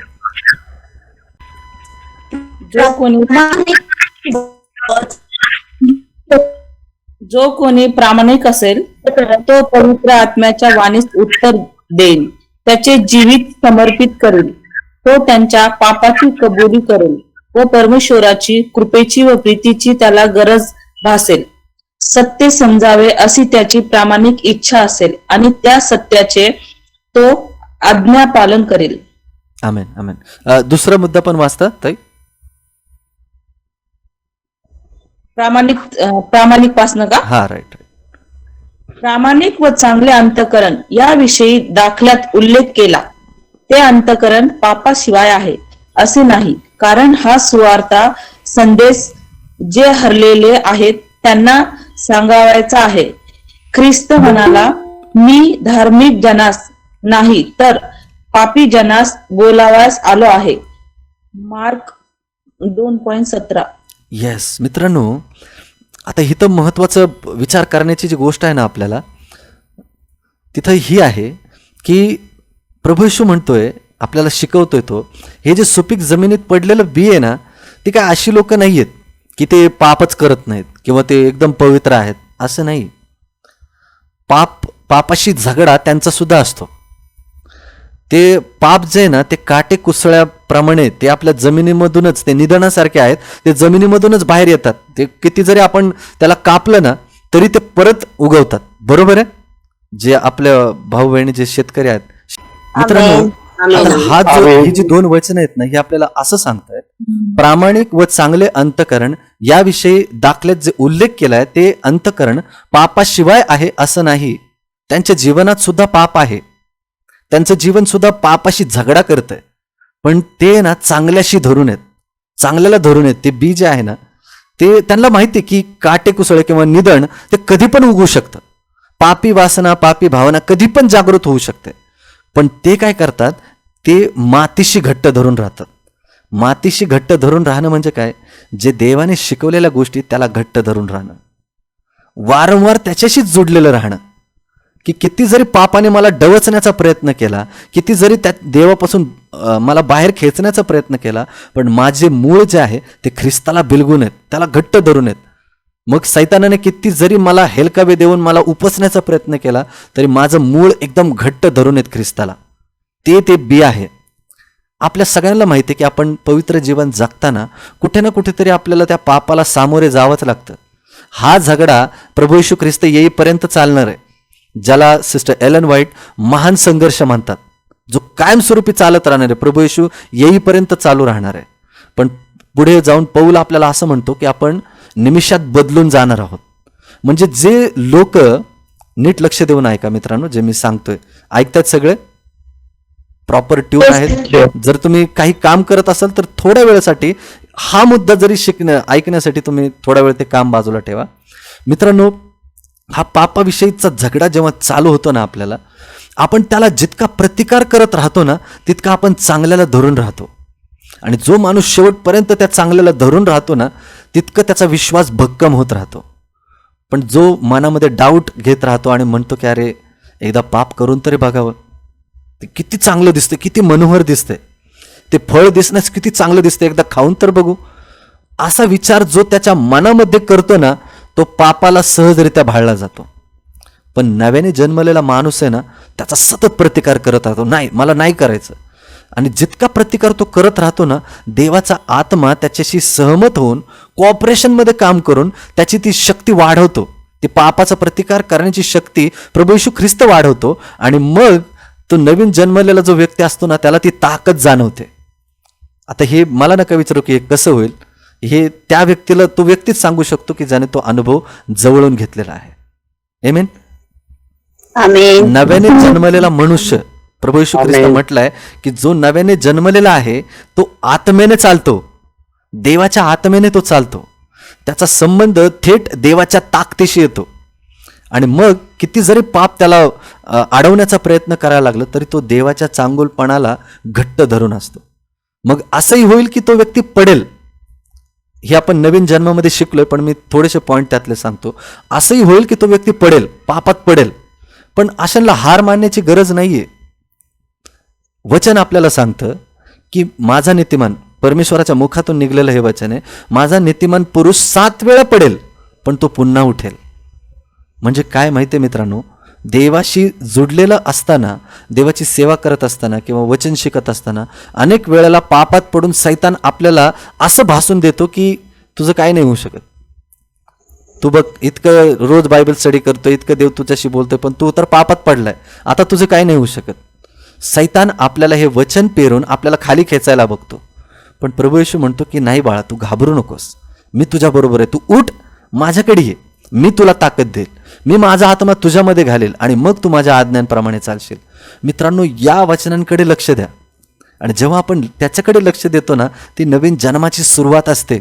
जो कोणी प्रामाणिक असेल तो पवित्र आत्म्याच्या वाणीस उत्तर देईल, त्याचे जीवित समर्पित करेल, तो त्यांच्या पापाची कबुली करेल व परमेश्वराची कृपेची व प्रीतीची त्याला गरज भासेल. सत्य समजावे अशी त्याची प्रामाणिक इच्छा असेल आणि त्या सत्याचे तो आज्ञा पालन करेल. आमेन. आमेन. दुसरा मुद्दा पण वाचता ताई. प्रामाणिक पासन का? हा, राईट. प्रामाणिक व चांगले अंतकरण याविषयी दाखल्यात उल्लेख केला. ते अंतकरण पापाशिवाय आहे असे नाही, कारण हा सुवार्ता संदेश जे हरलेले आहेत त्यांना सांगावायचा आहे. ख्रिस्त म्हणाला, मी धार्मिक जनास नाही तर पापी जनास बोलावास आलो आहे. मार्क 2:17. येस मित्रांनो, आता इथं महत्वाचं विचार करण्याची जी गोष्ट आहे ना आपल्याला, तिथं ही आहे की प्रभू येशू म्हणतोय, आपल्याला शिकवतोय तो, हे जे सुपीक जमिनीत पडलेलं बी आहे ना, ती काय अशी लोक नाही आहेत की ते पापच करत नाहीत किंवा ते एकदम पवित्र आहेत, असं नाही. पापाशी झगडा त्यांचा सुद्धा असतो. ते पाप जे आहे ना, ते काटे कुसळ्याप्रमाणे ते आपल्या जमिनीमधूनच, ते निधनासारखे आहेत, ते जमिनीमधूनच बाहेर येतात. ते किती जरी आपण त्याला कापलं ना तरी ते परत उगवतात. बरोबर आहे? जे आपल्या भाऊ बहिणी जे शेतकरी आहेत. मित्रांनो, आता ही जी 2 वचन आहेत ना, हे आपल्याला असं सांगतायत, प्रामाणिक व चांगले अंतकरण याविषयी दाखल्यात जे उल्लेख केलाय ते अंतकरण पापाशिवाय आहे असं नाही. त्यांच्या जीवनात सुद्धा पाप आहे, त्यांचं जीवन सुद्धा पापाशी झगडा करत आहे, पण ते ना चांगल्याशी धरून आहेत, चांगल्याला धरून आहेत. ते बी जे आहे ना, ते त्यांना माहिती आहे की काटे कुसळे किंवा निधन ते कधी पण उगवू शकतं. पापी वासना, पापी भावना कधी पण जागृत होऊ शकते. पण ते काय करतात, ते मातीशी घट्ट धरून राहतात. मातीशी घट्ट धरून राहणं म्हणजे काय, जे देवाने शिकवलेल्या गोष्टी त्याला घट्ट धरून राहणं, वारंवार त्याच्याशीच जोडलेलं राहणं. की किती जरी पापाने मला डवचण्याचा प्रयत्न केला, किती जरी त्या देवापासून मला बाहेर खेचण्याचा प्रयत्न केला, पण माझे मूळ जे आहे ते ख्रिस्ताला बिलगून आहेत, त्याला घट्ट धरून आहेत. मग सैतानाने किती जरी मला हेलकावे देऊन मला उपसण्याचा प्रयत्न केला, तरी माझं मूळ एकदम घट्ट धरून आहेत ख्रिस्ताला. ते बी आहे. आपल्या सगळ्यांना माहिती आहे की आपण पवित्र जीवन जगताना कुठे ना कुठेतरी आपल्याला त्या पापाला सामोरे जावंच लागतं. हा झगडा प्रभू येशू ख्रिस्त येईपर्यंत चालणार आहे, ज्याला सिस्टर एलन व्हाईट महान संघर्ष म्हणतात, जो कायमस्वरूपी चालत राहणार आहे, प्रभू येशू येईपर्यंत चालू राहणार आहे. पण पुढे जाऊन पौल आपल्याला असं म्हणतो की आपण निमिषात बदलून जाणार आहोत. म्हणजे जे लोक, नीट लक्ष देऊन ऐका मित्रांनो, जे मी सांगतोय, ऐकतात सगळे, प्रॉपर ट्यून आहेत. जर तुम्ही काही काम करत असाल तर थोड्या वेळेसाठी हा मुद्दा जरी ऐकण्यासाठी तुम्ही थोडा वेळ ते काम बाजूला ठेवा. मित्रांनो, हा पापाविषयीचा झगडा जेव्हा चालू होतो ना आपल्याला, आपण त्याला जितका प्रतिकार करत राहतो ना, तितका आपण चांगल्याला धरून राहतो. आणि जो माणूस शेवटपर्यंत त्या चांगल्याला धरून राहतो ना, तितकं त्याचा विश्वास भक्कम होत राहतो. पण जो मनामध्ये डाऊट घेत राहतो आणि म्हणतो की अरे एकदा पाप करून तरी बघावं, ते किती चांगलं दिसतं, किती मनोहर दिसतंय, ते फळ दिसण्यास किती चांगलं दिसतं, एकदा खाऊन तर बघू, असा विचार जो त्याच्या मनामध्ये करतो ना, तो पापाला सहजरित्या भाळला जातो. पण नव्याने जन्मलेला माणूस आहे ना, त्याचा सतत प्रतिकार करत राहतो, नाही मला नाही करायचं. आणि जितका प्रतिकार तो करत राहतो ना, देवाचा आत्मा त्याच्याशी सहमत होऊन कॉपरेशनमध्ये काम करून त्याची ती शक्ती वाढवतो. ती पापाचा प्रतिकार करण्याची शक्ती प्रभू येशू ख्रिस्त वाढवतो. आणि मग तो नवीन जन्मलेला जो व्यक्ती असतो ना, त्याला ती ताकद जाणवते. आता हे मला नका विचारू की हे कसं होईल, हे त्या व्यक्तीला तो व्यक्तीच सांगू शकतो की ज्याने तो अनुभव जवळून घेतलेला आहे. आमेन. आमेन. नव्याने जन्मलेला मनुष्य, प्रभू येशू ख्रिस्त म्हटलंय की जो नव्याने जन्मलेला आहे तो आत्मेने चालतो, देवाच्या आत्मेने तो चालतो. त्याचा संबंध थेट देवाच्या ताकदीशी येतो. आणि मग किती जरी पाप त्याला अडवण्याचा प्रयत्न करायला लागला तरी तो देवाच्या चांगुलपणाला घट्ट धरून असतो. मग असंही होईल की तो व्यक्ती पडेल. हे आपण नवीन जन्मामध्ये शिकलोय, पण मी थोडेसे पॉईंट त्यातले सांगतो. असंही होईल की तो व्यक्ती पडेल, पापात पडेल, पण अशांना हार मानण्याची गरज नाहीये. वचन आपल्याला सांगतं की माझा नीतिमान, परमेश्वराच्या मुखातून निघलेलं हे वचन आहे, माझा नीतिमान पुरुष 7 वेळा पडेल पण तो पुन्हा उठेल. म्हणजे काय माहिती आहे मित्रांनो, देवाशी जुडलेलं असताना, देवाची सेवा करत असताना किंवा वचन शिकत असताना अनेक वेळेला पापात पडून सैतान आपल्याला असं भासून देतो की तुझं काय नाही होऊ शकत. तू बघ इतकं रोज बायबल स्टडी करतो, इतकं देव तुझ्याशी बोलतोय, पण तू तर पापात पडलाय, आता तुझं काय नाही होऊ शकत. सैतान आपल्याला हे वचन पेरून आपल्याला खाली खेचायला बघतो. पण प्रभू येशू म्हणतो की नाही बाळा, तू घाबरू नकोस, मी तुझ्याबरोबर आहे, तू उठ, माझ्याकडे ये, मी तुला ताकद देईल, मी माझा आत्मा तुझ्यामध्ये घालेल आणि मग तू माझ्या आज्ञांप्रमाणे चालशील. मित्रांनो, या वचनांकडे लक्ष द्या. आणि जेव्हा आपण त्याच्याकडे लक्ष देतो ना, ती नवीन जन्माची सुरुवात असते.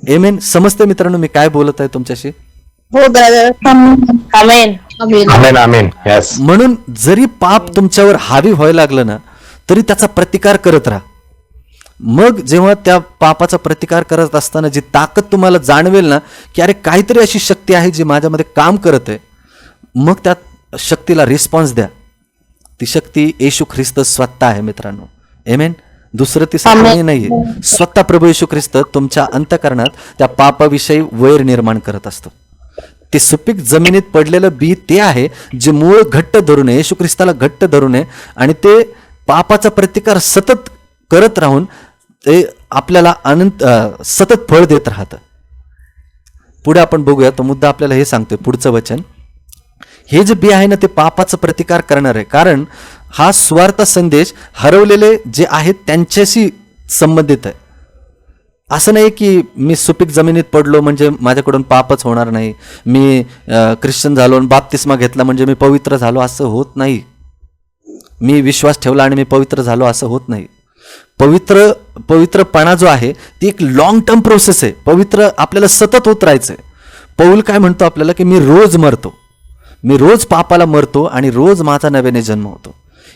आमेन. समजते मित्रांनो मी काय बोलत आहे तुमच्याशी? हो ब्रदर. आमेन. आमेन. आमेन आमेन. यस. म्हणून जरी पाप तुमच्यावर हावी व्हायला लागलं ना, तरी त्याचा प्रतिकार करत राहा. मग जेव्हा त्या पापाचा प्रतिकार करत असताना जी ताकद तुम्हाला जाणवेल ना, की अरे काहीतरी अशी शक्ती आहे जी माझ्यामध्ये काम करत आहे, मग त्या शक्तीला रिस्पॉन्स द्या. ती शक्ती येशू ख्रिस्त स्वतः आहे मित्रांनो. आमेन. दुसरं ती कोणी नाहीये, स्वतः प्रभू येशू ख्रिस्त तुमच्या अंतःकरणात त्या पापाविषयी वैर निर्माण करत असतो. ते सुपीक जमिनीत पडलेलं बी ते आहे जे मूळ घट्ट धरून आहे, येशू ख्रिस्ताला घट्ट धरून आहे, आणि ते पापाचा प्रतिकार सतत करत राहून ते आपल्याला सतत फळ देत राहतं. पुढे आपण बघूया, तो मुद्दा आपल्याला हे सांगतोय पुढचं वचन. हे जे बी आहे ना, ते पापाचा प्रतिकार करणार आहे, कारण हा स्वार्थ संदेश हरवलेले जे आहेत त्यांच्याशी संबंधित आहे. असं नाही की मी सुपीक जमिनीत पडलो म्हणजे माझ्याकडून पापच होणार नाही, मी ख्रिश्चन झालो आणि बाप्तिस्मा घेतला म्हणजे मी पवित्र झालो, असं होत नाही. मी विश्वास ठेवला आणि मी पवित्र झालो, असं होत नाही. पवित्रपणा जो आहे ती एक लॉंग टर्म प्रोसेस आहे. पवित्र आपल्याला सतत होत राहायचंय. पौल काय म्हणतो आपल्याला की मी रोज मरतो, मी रोज पापाला मरतो आणि रोज माझा नव्याने जन्म होतो.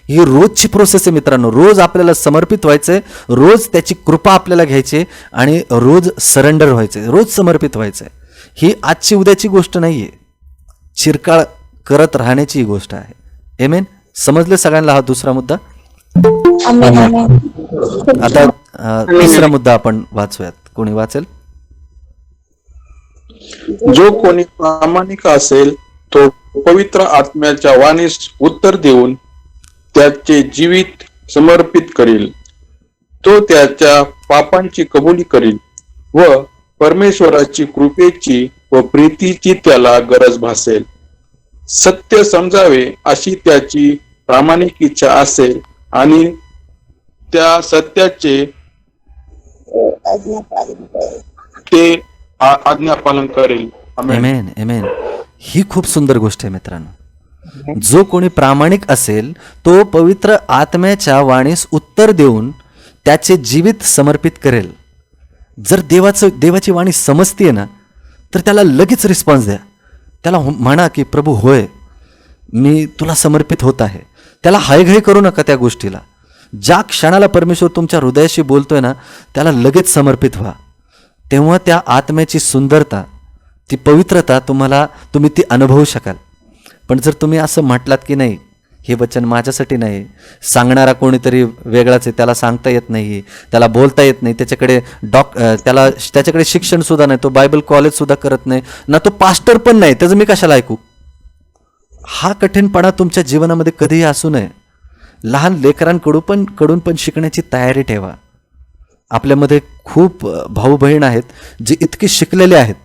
ही रोजची प्रोसेस आहे मित्रांनो. रोज आपल्याला समर्पित व्हायचंय, रोज त्याची कृपा आपल्याला घ्यायची आणि रोज सरेंडर व्हायचंय, रोज समर्पित व्हायचंय. ही आजची उद्याची गोष्ट नाहीये, चिरकाळ करत राहण्याची गोष्ट आहे. आमेन. समजले सगळ्यांना हा दुसरा मुद्दा? आमेन. आमेन. आता तिसरा मुद्दा आपण वाचूयात. कोणी वाचेल? जो कोणी प्रामाणिक असेल तो पवित्र आत्म्याच्या वाणीस उत्तर देऊन त्याचे जीवित समर्पित करील. तो त्याच्या पापांची कबुली करील व परमेश्वराची कृपेची व प्रीतीची त्याला गरज भासेल. सत्य समजावे अशी त्याची प्रामाणिक इच्छा असेल आणि त्या सत्याचे ते आज्ञापालन करेल. आमेन. आमेन. ही खूप सुंदर गोष्ट आहे मित्रांनो. जो कोणी प्रामाणिक असेल तो पवित्र आत्म्याच्या वाणीस उत्तर देऊन त्याचे जीवित समर्पित करेल. जर देवाची वाणी समजते ना, तर त्याला लगेच रिस्पॉन्स द्या. त्याला म्हणा की प्रभू होय, मी तुला समर्पित होत आहे. त्याला हायघाई करू नका त्या गोष्टीला. ज्या क्षणाला परमेश्वर तुमच्या हृदयाशी बोलतोय ना, त्याला लगेच समर्पित व्हा. तेव्हा त्या आत्म्याची सुंदरता, ती पवित्रता तुम्ही ती अनुभवू शकाल. पण जर तुम्ही असं म्हटलात की नाही, हे वचन माझ्यासाठी नाही. सांगणारा कोणीतरी वेगळाच आहे, त्याला सांगता येत नाही, त्याला बोलता येत नाही, त्याच्याकडे शिक्षणसुद्धा नाही, तो बायबल कॉलेजसुद्धा करत नाही ना, तो पास्टर पण नाही, त्याचं मी कशाला ऐकू. हा कठीणपणा तुमच्या जीवनामध्ये कधीही असू नये. लहान लेकरांकडून पण शिकण्याची तयारी ठेवा. आपल्यामध्ये खूप भाऊ बहीण आहेत जे इतके शिकलेले आहेत,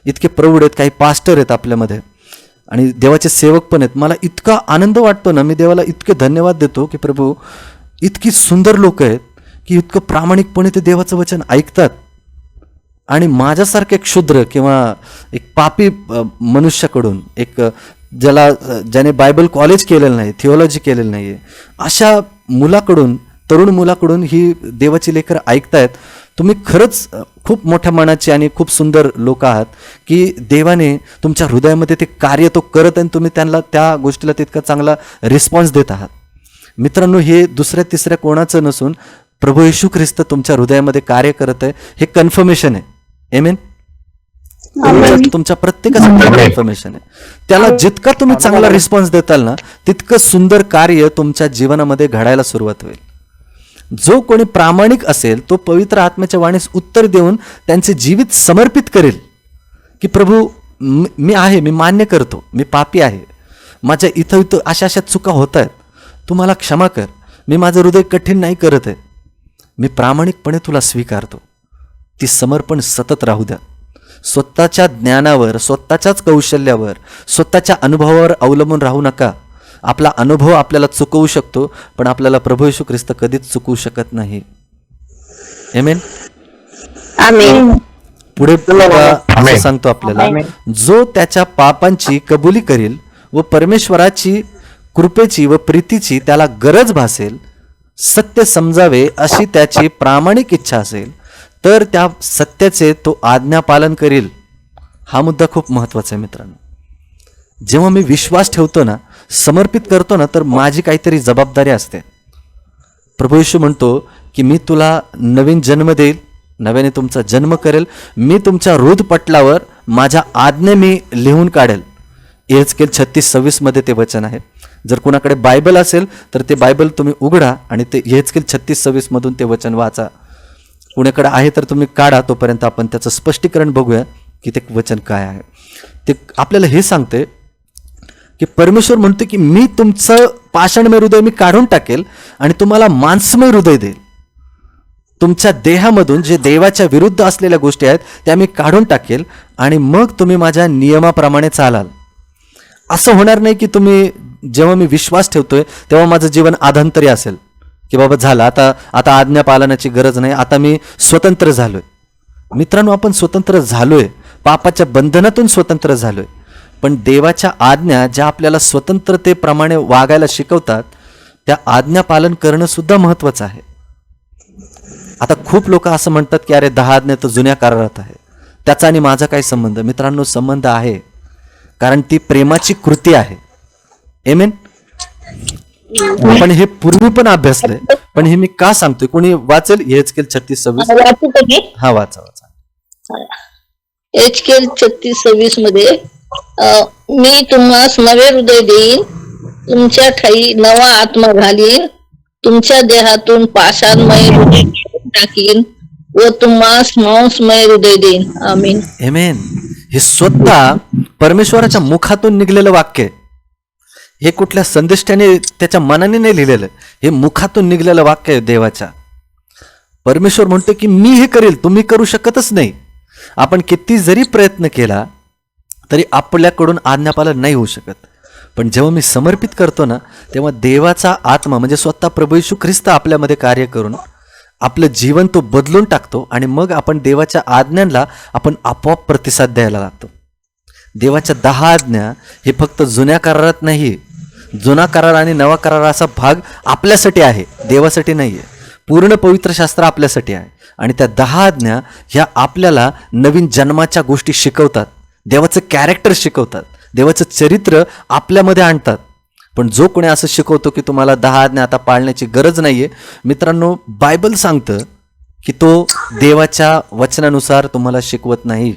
इतके प्रौढ आहेत, काही पास्टर आहेत आपल्यामध्ये आणि देवाचे सेवक पण आहेत. मला इतका आनंद वाटतो ना, मी देवाला इतके धन्यवाद देतो की प्रभू, इतकी सुंदर लोक आहेत की इतकं प्रामाणिकपणे ते देवाचं वचन ऐकतात. आणि माझ्यासारखं एक क्षुद्र किंवा एक पापी मनुष्याकडून, ज्याने बायबल कॉलेज केलेलं नाही, थिओलॉजी केलेलं नाही आहे, अशा मुलाकडून, तरुण मुलाकडून ही देवाची लेकरं ऐकतायत. तुम्ही खरंच खूप मोठ्या मनाचे आणि खूप सुंदर लोक आहात की देवाने तुमच्या हृदयामध्ये ते कार्य तो करत आणि तुम्ही त्यांना त्या गोष्टीला तितका चांगला रिस्पॉन्स देत आहात. मित्रांनो, हे दुसऱ्या तिसऱ्या कोणाचं नसून प्रभू येशू ख्रिस्त तुमच्या हृदयामध्ये कार्य करत आहे, हे कन्फर्मेशन आहे. आमेन. तुमच्या प्रत्येकाचं कन्फर्मेशन आहे. त्याला जितका तुम्ही चांगला रिस्पॉन्स देताल ना, तितकं सुंदर कार्य तुमच्या जीवनामध्ये घडायला सुरुवात होईल. जो कोणी प्रामाणिक असेल तो पवित्र आत्म्याच्या वाणीस उत्तर देऊन त्यांचे जीवित समर्पित करेल की प्रभू, मी आहे, मी मान्य करतो, मी पापी आहे, माझ्या इथं अशा चुका होत आहेत, तू मला क्षमा कर, मी माझं हृदय कठीण नाही करत आहे, मी प्रामाणिकपणे तुला स्वीकारतो. ती समर्पण सतत राहू द्या. स्वतःच्या ज्ञानावर, स्वतःच्याच कौशल्यावर, स्वतःच्या अनुभवावर अवलंबून राहू नका. आपला अनुभव आपल्याला चुकवू शकतो, पण आपल्याला प्रभू येशू ख्रिस्त कधीच चुकवू शकत नाही. आमेन. आमेन. पुढे असं सांगतो आपल्याला, जो त्याच्या पापांची कबुली करील व परमेश्वराची कृपेची व प्रीतीची त्याला गरज भासेल, सत्य समजावे अशी त्याची प्रामाणिक इच्छा असेल, तर त्या सत्याचे तो आज्ञापालन करील. हा मुद्दा खूप महत्वाचा आहे मित्रांनो. जेव्हा मी विश्वास ठेवतो ना, समर्पित करतो ना, तर माझी काहीतरी जबाबदारी असते. प्रभू येशू म्हणतो की मी तुला नवीन जन्म देईल, नव्याने तुमचा जन्म करेल, मी तुमच्या हृदपटलावर माझ्या आज्ञा मी लिहून काढेल. यहेजकेल 36:26 मध्ये ते वचन आहे. जर कुणाकडे बायबल असेल तर ते बायबल तुम्ही उघडा आणि ते यहेजकेल 36:26 मधून ते वचन वाचा. कुणाकडे आहे तर तुम्ही काढा. तोपर्यंत आपण त्याचं स्पष्टीकरण बघूया की ते वचन काय आहे. ते आपल्याला हे सांगते की परमेश्वर म्हणतो की मी तुमचं पाषाणमय हृदय मी काढून टाकेल आणि तुम्हाला मांसमय हृदय देईल. तुमच्या देहामधून जे देवाच्या विरुद्ध असलेल्या गोष्टी आहेत त्या मी काढून टाकेल आणि मग तुम्ही माझ्या नियमाप्रमाणे चालाल. असं होणार नाही की तुम्ही, जेव्हा मी विश्वास ठेवतोय तेव्हा माझं जीवन आधांतरी असेल की बाबा झालं, आता आज्ञा पालनाची गरज नाही, आता मी स्वतंत्र झालोय. मित्रांनो, आपण स्वतंत्र झालोय, पापाच्या बंधनातून स्वतंत्र झालोय, पण देवाच्या आज्ञा ज्या आपल्याला स्वतंत्रतेप्रमाणे वागायला शिकवतात त्या आज्ञा पालन करणं सुद्धा महत्वाचं आहे. आता खूप लोक असं म्हणतात की अरे 10 आज्ञा तर जुन्या करारात आहे, त्याचा आणि माझा काय संबंध. मित्रांनो, संबंध आहे, कारण ती प्रेमाची कृती आहे. आमेन. आपण हे पूर्वी पण अभ्यासलंय, पण हे मी का सांगतोय. कोणी वाचेल यहेजकेल 36:26? हा, वाचा. यहेजकेल 36:26 मध्ये मी तुम्हास नवे हृदय देईन, तुमच्या ठाई नवा आत्मा घालीन, तुमच्या देहातून पाषाणमय हृदय टाकीन व तुम्हास मांसमय हृदय देईन. आमीन. आमेन. हे स्वतः परमेश्वराच्या मुखातून निघलेलं वाक्य आहे. हे कुठल्या संदेष्टाने त्याच्या मनाने नाही लिहिलेलं, हे मुखातून निघलेलं वाक्य आहे देवाच्या. परमेश्वर म्हणतो की मी हे करेल, तुम्ही करू शकतच नाही. आपण किती जरी प्रयत्न केला तरी आपल्याकडून आज्ञापालन नाही होऊ शकत. पण जेव्हा मी समर्पित करतो ना, तेव्हा देवाचा आत्मा म्हणजे स्वतः प्रभू येशू ख्रिस्त आपल्यामध्ये कार्य करून आपलं जीवन तो बदलून टाकतो आणि मग आपण देवाच्या आज्ञांना आपण आपोआप प्रतिसाद द्यायला लागतो. देवाच्या 10 आज्ञा हे फक्त जुन्या करारात नाही. जुना करार आणि नवा करार असा भाग आपल्यासाठी आहे, देवासाठी नाही आहे. पूर्ण पवित्र शास्त्र आपल्यासाठी आहे आणि त्या 10 आज्ञा ह्या आपल्याला नवीन जन्माच्या गोष्टी शिकवतात, देवाचं कॅरेक्टर शिकवतात, देवाचं चरित्र आपल्यामध्ये आणतात. पण जो कोणी असं शिकवतो की तुम्हाला 10 आज्ञा आता पाळण्याची गरज नाहीये, मित्रांनो, बायबल सांगतं की तो देवाच्या वचनानुसार तुम्हाला शिकवत नाही.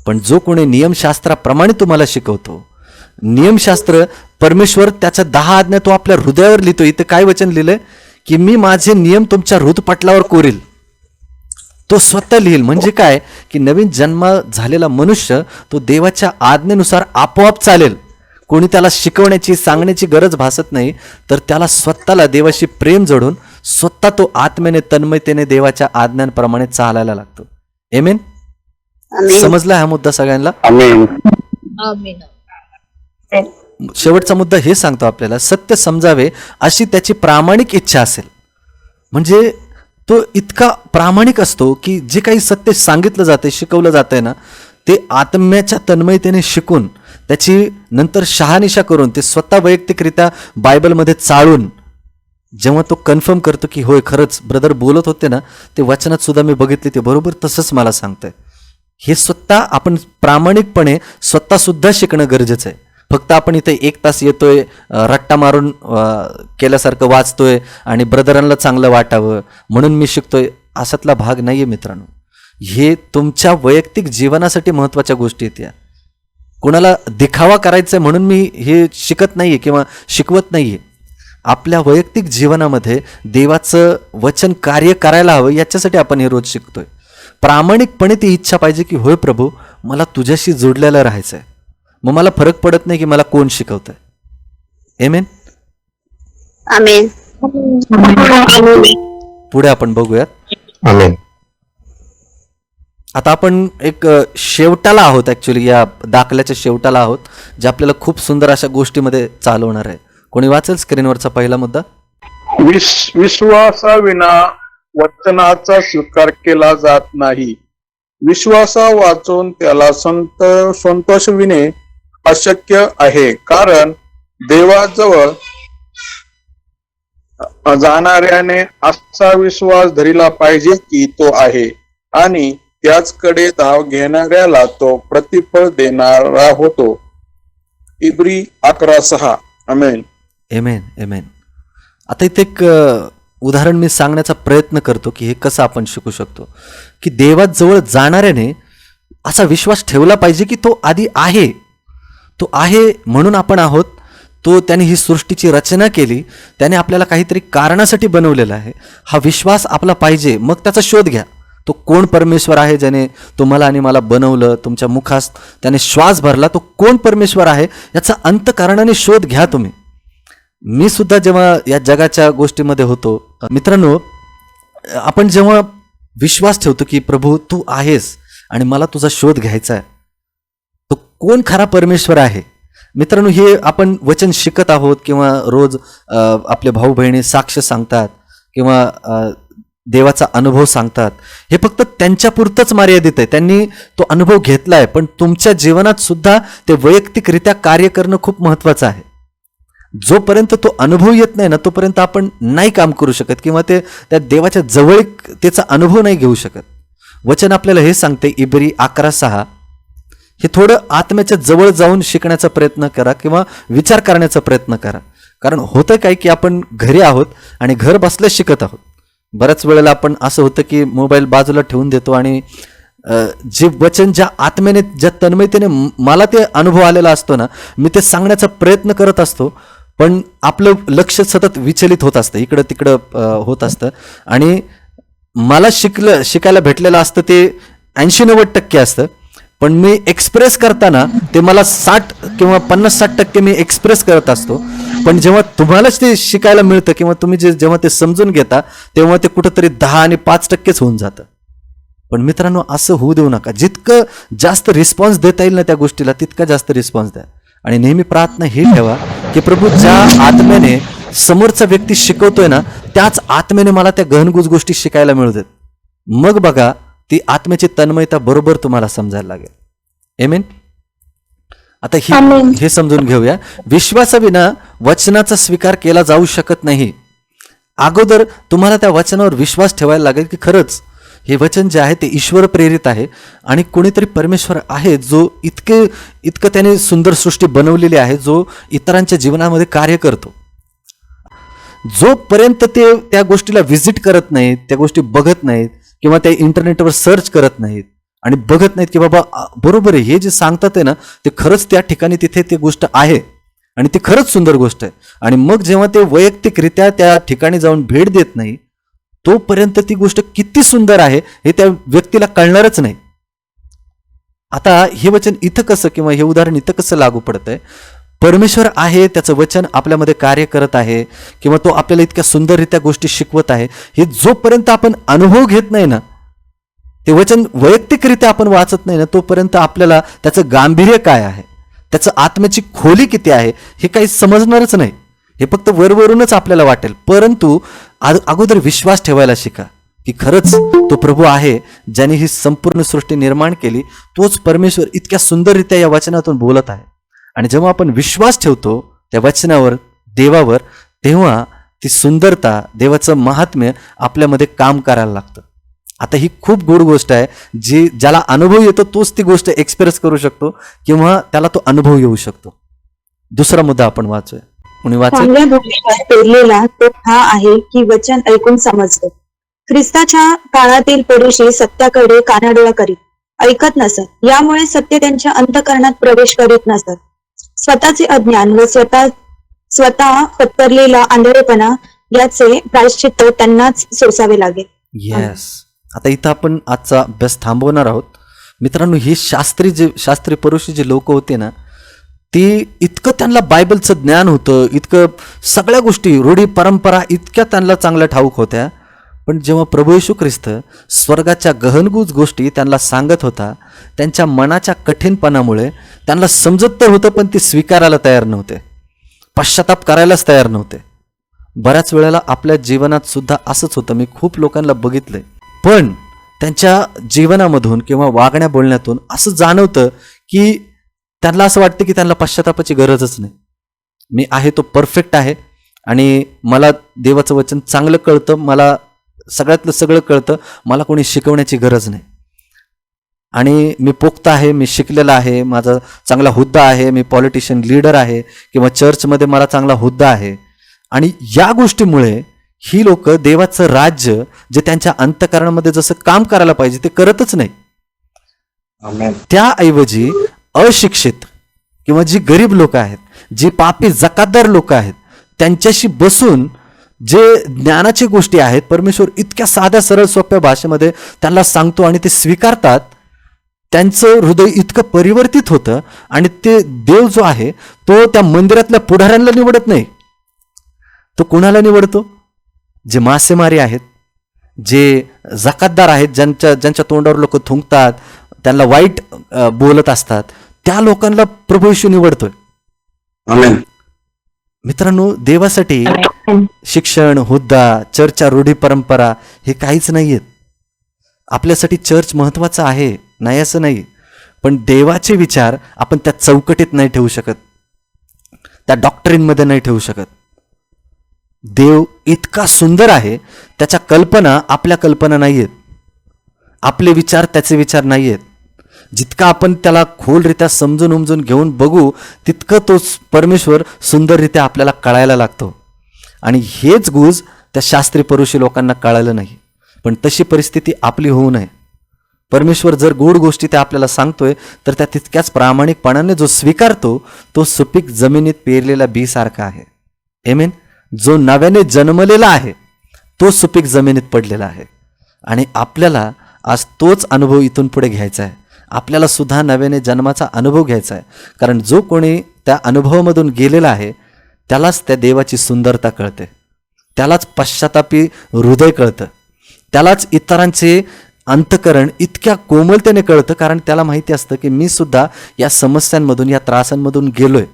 पण जो कोणी नियमशास्त्राप्रमाणे तुम्हाला शिकवतो, नियमशास्त्र परमेश्वर त्याच्या 10 आज्ञा तो आपल्या हृदयावर लिहितो. इथे काय वचन लिहिलंय की मी माझे नियम तुमच्या हृदपटलावर कोरील. तो स्वतः लिहिल. म्हणजे काय की नवीन जन्म झालेला मनुष्य तो देवाच्या आज्ञेनुसार आपोआप चालेल. कोणी त्याला शिकवण्याची सांगण्याची गरज भासत नाही, तर त्याला स्वतःला देवाशी प्रेम जोडून स्वतः तो आत्म्याने तन्मयतेने देवाच्या आज्ञांप्रमाणे चालायला लागतो. आमेन. आमेन. समजला हा मुद्दा सगळ्यांना? आमेन. आमेन. शेवटचा मुद्दा हे सांगतो आपल्याला, सत्य समजावे अशी त्याची प्रामाणिक इच्छा असेल. म्हणजे तो इतका प्रामाणिक असतो की जे काही सत्य सांगितलं जाते, शिकवलं जातंय ना, ते आत्म्याच्या तन्मयतेने शिकून त्याची नंतर शहानिशा करून ते स्वतः वैयक्तिकरित्या बायबलमध्ये चाळून जेव्हा तो कन्फर्म करतो की होय खरंच ब्रदर बोलत होते ना, ते वचनात सुद्धा मी बघितले, ते बरोबर तसंच मला सांगतंय. हे स्वतः आपण प्रामाणिकपणे स्वतः सुद्धा शिकणं गरजेचं आहे. फक्त आपण इथे 1 तास येतोय, रट्टा मारून केल्यासारखं वाचतोय आणि ब्रदरांना चांगलं वाटावं म्हणून मी शिकतोय, असातला भाग नाहीये मित्रांनो. हे तुमच्या वैयक्तिक जीवनासाठी महत्त्वाच्या गोष्टी आहेत. या कोणाला दिखावा करायचा म्हणून मी हे शिकत नाहीये किंवा शिकवत नाहीये. आपल्या वैयक्तिक जीवनामध्ये देवाचं वचन कार्य करायला हवं याच्यासाठी आपण हे रोज शिकतोय. प्रामाणिकपणे ती इच्छा पाहिजे की होय प्रभू मला तुझ्याशी जोडलेलं राहायचं आहे. मग मला फरक पडत नाही की मला कोण शिकवतंय. आमेन. आमेन. पुढे आपण बघूयात. आमेन. आता आपण एक शेवटाला आहोत, ऍक्च्युली या दाखल्याच्या शेवटाला आहोत, जे आपल्याला खूप सुंदर अशा गोष्टीमध्ये चालवणार आहे. कोणी वाचेल स्क्रीनवरचा पहिला मुद्दा? विश्वासाविना वचनाचा स्वीकार केला जात नाही. विश्वासा वाचून त्याला संतोषविणे अशक्य आहे, कारण देवाजवळ जाणाऱ्याने असा विश्वास धरिला पाहिजे की तो आहे आणि त्याचकडे धाव घेणाऱ्याला तो प्रतिफळ देणारा होतो. इब्री 11:6. आमेन. एमेन. एमेन. आता इथे एक उदाहरण मी सांगण्याचा प्रयत्न करतो की हे कसं आपण शिकू शकतो. की देवाजवळ जाणाऱ्याने असा विश्वास ठेवला पाहिजे की तो आधी आहे. तो आहे म्हणून आपण आहोत. तो त्याने ही सृष्टीची रचना केली, त्याने आपल्याला काहीतरी कारणासाठी बनवलेलं आहे. हा विश्वास आपला पाहिजे. मग त्याचा शोध घ्या. तो कोण परमेश्वर आहे ज्याने तुम्हाला आणि मला बनवलं, तुमच्या मुखास त्याने श्वास भरला, तो कोण परमेश्वर आहे याचा अंतःकरणाने शोध घ्या तुम्ही. मी सुद्धा जेव्हा या जगाच्या गोष्टीमध्ये होतो मित्रांनो, आपण जेव्हा विश्वास ठेवतो की प्रभू तू आहेस आणि मला तुझा शोध घ्यायचा आहे, तो कोण खरा परमेश्वर आहे. मित्रांनो, हे आपण वचन शिकत आहोत किंवा रोज आपले भाऊ बहिणी साक्ष सांगतात किंवा देवाचा अनुभव सांगतात, हे फक्त त्यांच्यापुरतंच मर्यादित आहे. त्यांनी तो अनुभव घेतला आहे, पण तुमच्या जीवनात सुद्धा ते वैयक्तिकरित्या कार्य करणं खूप महत्त्वाचं आहे. जोपर्यंत तो अनुभव येत नाही ना, तोपर्यंत आपण नाही काम करू शकत किंवा ते त्या देवाच्या जवळीकतेचा अनुभव नाही घेऊ शकत. वचन आपल्याला हे सांगते, इब्री 11:6, हे थोडं आत्म्याच्या जवळ जाऊन शिकण्याचा प्रयत्न करा किंवा विचार करण्याचा प्रयत्न करा. कारण होतं काय की आपण घरी आहोत आणि घर बसल्या शिकत आहोत. बऱ्याच वेळेला आपण असं होतं की मोबाईल बाजूला ठेवून देतो आणि जे वचन ज्या आत्म्याने ज्या तन्मयतेने मला ते अनुभव आलेला असतो ना, मी ते सांगण्याचा प्रयत्न करत असतो, पण आपलं लक्ष सतत विचलित होत असतं, इकडं तिकडं होत असतं आणि मला शिकायला भेटलेलं असतं ते 80-90% असतं, पण मी एक्सप्रेस करताना ते मला 60 किंवा 50-60% मी एक्सप्रेस करत असतो. पण जेव्हा तुम्हालाच ते शिकायला मिळतं किंवा तुम्ही जेव्हा ते समजून घेता तेव्हा ते कुठंतरी 10 आणि 5% होऊन जातं. पण मित्रांनो, असं होऊ देऊ नका. जितकं जास्त रिस्पॉन्स देता येईल ना त्या गोष्टीला, तितका जास्त रिस्पॉन्स द्या. आणि नेहमी प्रार्थना ही ठेवा की प्रभू ज्या आत्म्याने समोरचा व्यक्ती शिकवतोय ना, त्याच आत्म्याने मला त्या गहनगुज गोष्टी शिकायला मिळू देत. मग बघा, ती आत्म्याची तन्मयता बरोबर तुम्हाला समजायला लागेल. आमेन. आता हे समजून घेऊया, विश्वासाविना वचनाचा स्वीकार केला जाऊ शकत नाही. अगोदर तुम्हाला त्या वचनावर विश्वास ठेवायला लागेल की खरंच हे वचन जे आहे ते ईश्वर प्रेरित आहे आणि कोणीतरी परमेश्वर आहे जो इतकं त्याने सुंदर सृष्टी बनवलेली आहे, जो इतरांच्या जीवनामध्ये कार्य करतो. जोपर्यंत ते त्या गोष्टीला व्हिजिट करत नाहीत, त्या गोष्टी बघत नाहीत किंवा त्या इंटरनेटवर सर्च करत नाहीत आणि बघत नाहीत की बाबा बरोबर आहे, हे जे सांगतात आहे ना ते खरंच त्या ठिकाणी तिथे ती गोष्ट आहे आणि ती खरंच सुंदर गोष्ट आहे. आणि मग जेव्हा ते वैयक्तिकरित्या त्या ठिकाणी जाऊन भेट देत नाही तोपर्यंत ती गोष्ट किती सुंदर आहे हे त्या व्यक्तीला कळणारच नाही. आता हे वचन इथं कसं किंवा हे उदाहरण इथं कसं लागू पडतंय? परमेश्वर आहे, त्याचं वचन आपल्यामध्ये कार्य करत आहे किंवा तो आपल्याला इतक्या सुंदररित्या गोष्टी शिकवत आहे, हे जोपर्यंत आपण अनुभव घेत नाही ना, ते वचन वैयक्तिकरित्या आपण वाचत नाही ना, तोपर्यंत आपल्याला त्याचं गांभीर्य काय आहे, त्याचं आत्म्याची खोली किती आहे हे काही समजणारच नाही. हे फक्त वरवरूनच आपल्याला वाटेल. परंतु अगोदर विश्वास ठेवायला शिका की खरंच तो प्रभू आहे ज्याने ही संपूर्ण सृष्टी निर्माण केली. तोच परमेश्वर इतक्या सुंदररित्या या वचनातून बोलत आहे. आणि जेव्हा आपण विश्वास ठेवतो त्या वचनावर, देवावर, तेव्हा ती सुंदरता, देवाचं महात्म्य आपल्यामध्ये काम करायला लागतं. आता ही खूप गोड गोष्ट आहे, जी ज्याला अनुभव येतो तोच ती गोष्ट एक्सपिरियन्स करू शकतो किंवा त्याला तो अनुभव येऊ शकतो. दुसरा मुद्दा आपण वाचूया. कोणी वाचेल? चांगल्या भूमीवर पेरलेला तो हा आहे की वचन ऐकून समजतो. ख्रिस्ताच्या काळातील पुरुषी सत्याकडे कानाडोळा करीत ऐकत नसत, यामुळे सत्य त्यांच्या अंतःकरणात प्रवेश करीत नसत. स्वतःचे अज्ञान व स्वतः पत्करलेला आंधळेपणा याचे प्रायश्चित्त त्यांनाच सोसावे लागेल. येस. आता इथं आपण आजचा अभ्यास थांबवणार आहोत. मित्रांनो, ही शास्त्री पुरुषी जे लोक होते ना, ते इतकं त्यांना बायबलचं ज्ञान होतं, इतकं सगळ्या गोष्टी, रूढी परंपरा इतक्या त्यांना चांगल्या ठाऊक होत्या. पण जेव्हा प्रभू येशू ख्रिस्त स्वर्गाच्या गहनगूज गोष्टी त्यांना सांगत होता, त्यांच्या मनाच्या कठीणपणामुळे त्यांना समजत तर होतं पण ते स्वीकारायला तयार नव्हते, पश्चाताप करायलाच तयार नव्हते. बऱ्याच वेळेला आपल्या जीवनात सुद्धा असंच होतं. मी खूप लोकांना बघितलंय, पण त्यांच्या जीवनामधून किंवा वागण्या बोलण्यातून असं जाणवतं की त्यांना असं वाटतं की त्यांना पश्चातापाची गरजच नाही. मी आहे तो परफेक्ट आहे आणि मला देवाचं वचन चांगलं कळतं, मला सगळ्यातलं सगळं कळतं, मला कोणी शिकवण्याची गरज नाही. आणि मी पोक्त आहे, मी शिकलेला आहे, माझा चांगला हुद्दा आहे, मी पॉलिटिशियन लीडर आहे किंवा चर्चमध्ये मला चांगला हुद्दा आहे. आणि या गोष्टीमुळे ही लोक देवाचं राज्य जे त्यांच्या अंतःकरणामध्ये जसं काम करायला पाहिजे ते करतच नाही. त्याऐवजी अशिक्षित किंवा जी गरीब लोक आहेत, जी पापी जकातदार लोक आहेत, त्यांच्याशी बसून जे ज्ञानाची गोष्टी आहेत, परमेश्वर इतक्या साध्या सरळ सोप्या भाषेमध्ये त्यांना सांगतो आणि ते स्वीकारतात. त्यांचं हृदय इतकं परिवर्तित होतं आणि ते देव जो आहे तो त्या मंदिरातल्या पुढाऱ्यांना निवडत नाही. तो कुणाला निवडतो? जे मासेमारी आहेत, जे जकातदार आहेत, ज्यांच्या तोंडावर लोक थुंकतात, त्यांना वाईट बोलत असतात, त्या लोकांना प्रभू येशू निवडतोय. मित्रांनो, देवासाठी शिक्षण, हुद्दा, चर्चा, रूढी परंपरा हे काहीच नाहीयेत. आपल्यासाठी चर्च महत्वाचं आहे, नाही असं नाही, पण देवाचे विचार आपण त्या चौकटीत नाही ठेवू शकत, त्या डॉक्ट्रिनमध्ये नाही ठेवू शकत. देव इतका सुंदर आहे, त्याच्या कल्पना आपल्या कल्पना नाहीयेत, आपले विचार त्याचे विचार नाहीयेत. जितका आपण त्याला खोलरित्या समजून उमजून घेऊन बघू तितकं तो परमेश्वर सुंदररित्या आपल्याला कळायला लागतो. आणि हेच गुज त्या शास्त्री पुरुषी लोकांना कळालं नाही. पण तशी परिस्थिती आपली होऊ नये. परमेश्वर जर गोड गोष्टी त्या आपल्याला सांगतोय तर त्या तितक्याच प्रामाणिकपणाने जो स्वीकारतो तो सुपीक जमिनीत पेरलेला बी सारखा आहे. आमेन. जो नव्याने जन्मलेला आहे तो सुपीक जमिनीत पडलेला आहे. आणि आपल्याला आज तोच अनुभव इथून पुढे घ्यायचा आहे. आपल्याला सुद्धा नव्याने जन्माचा अनुभव घ्यायचा आहे. कारण जो कोणी त्या अनुभवामधून गेलेला आहे त्यालाच त्या देवाची सुंदरता कळते, त्यालाच पश्चातापी हृदय कळतं, त्यालाच इतरांचे अंतःकरण इतक्या कोमलतेने कळतं. कारण त्याला माहिती असतं की मी सुद्धा या समस्यांमधून, या त्रासांमधून गेलोय.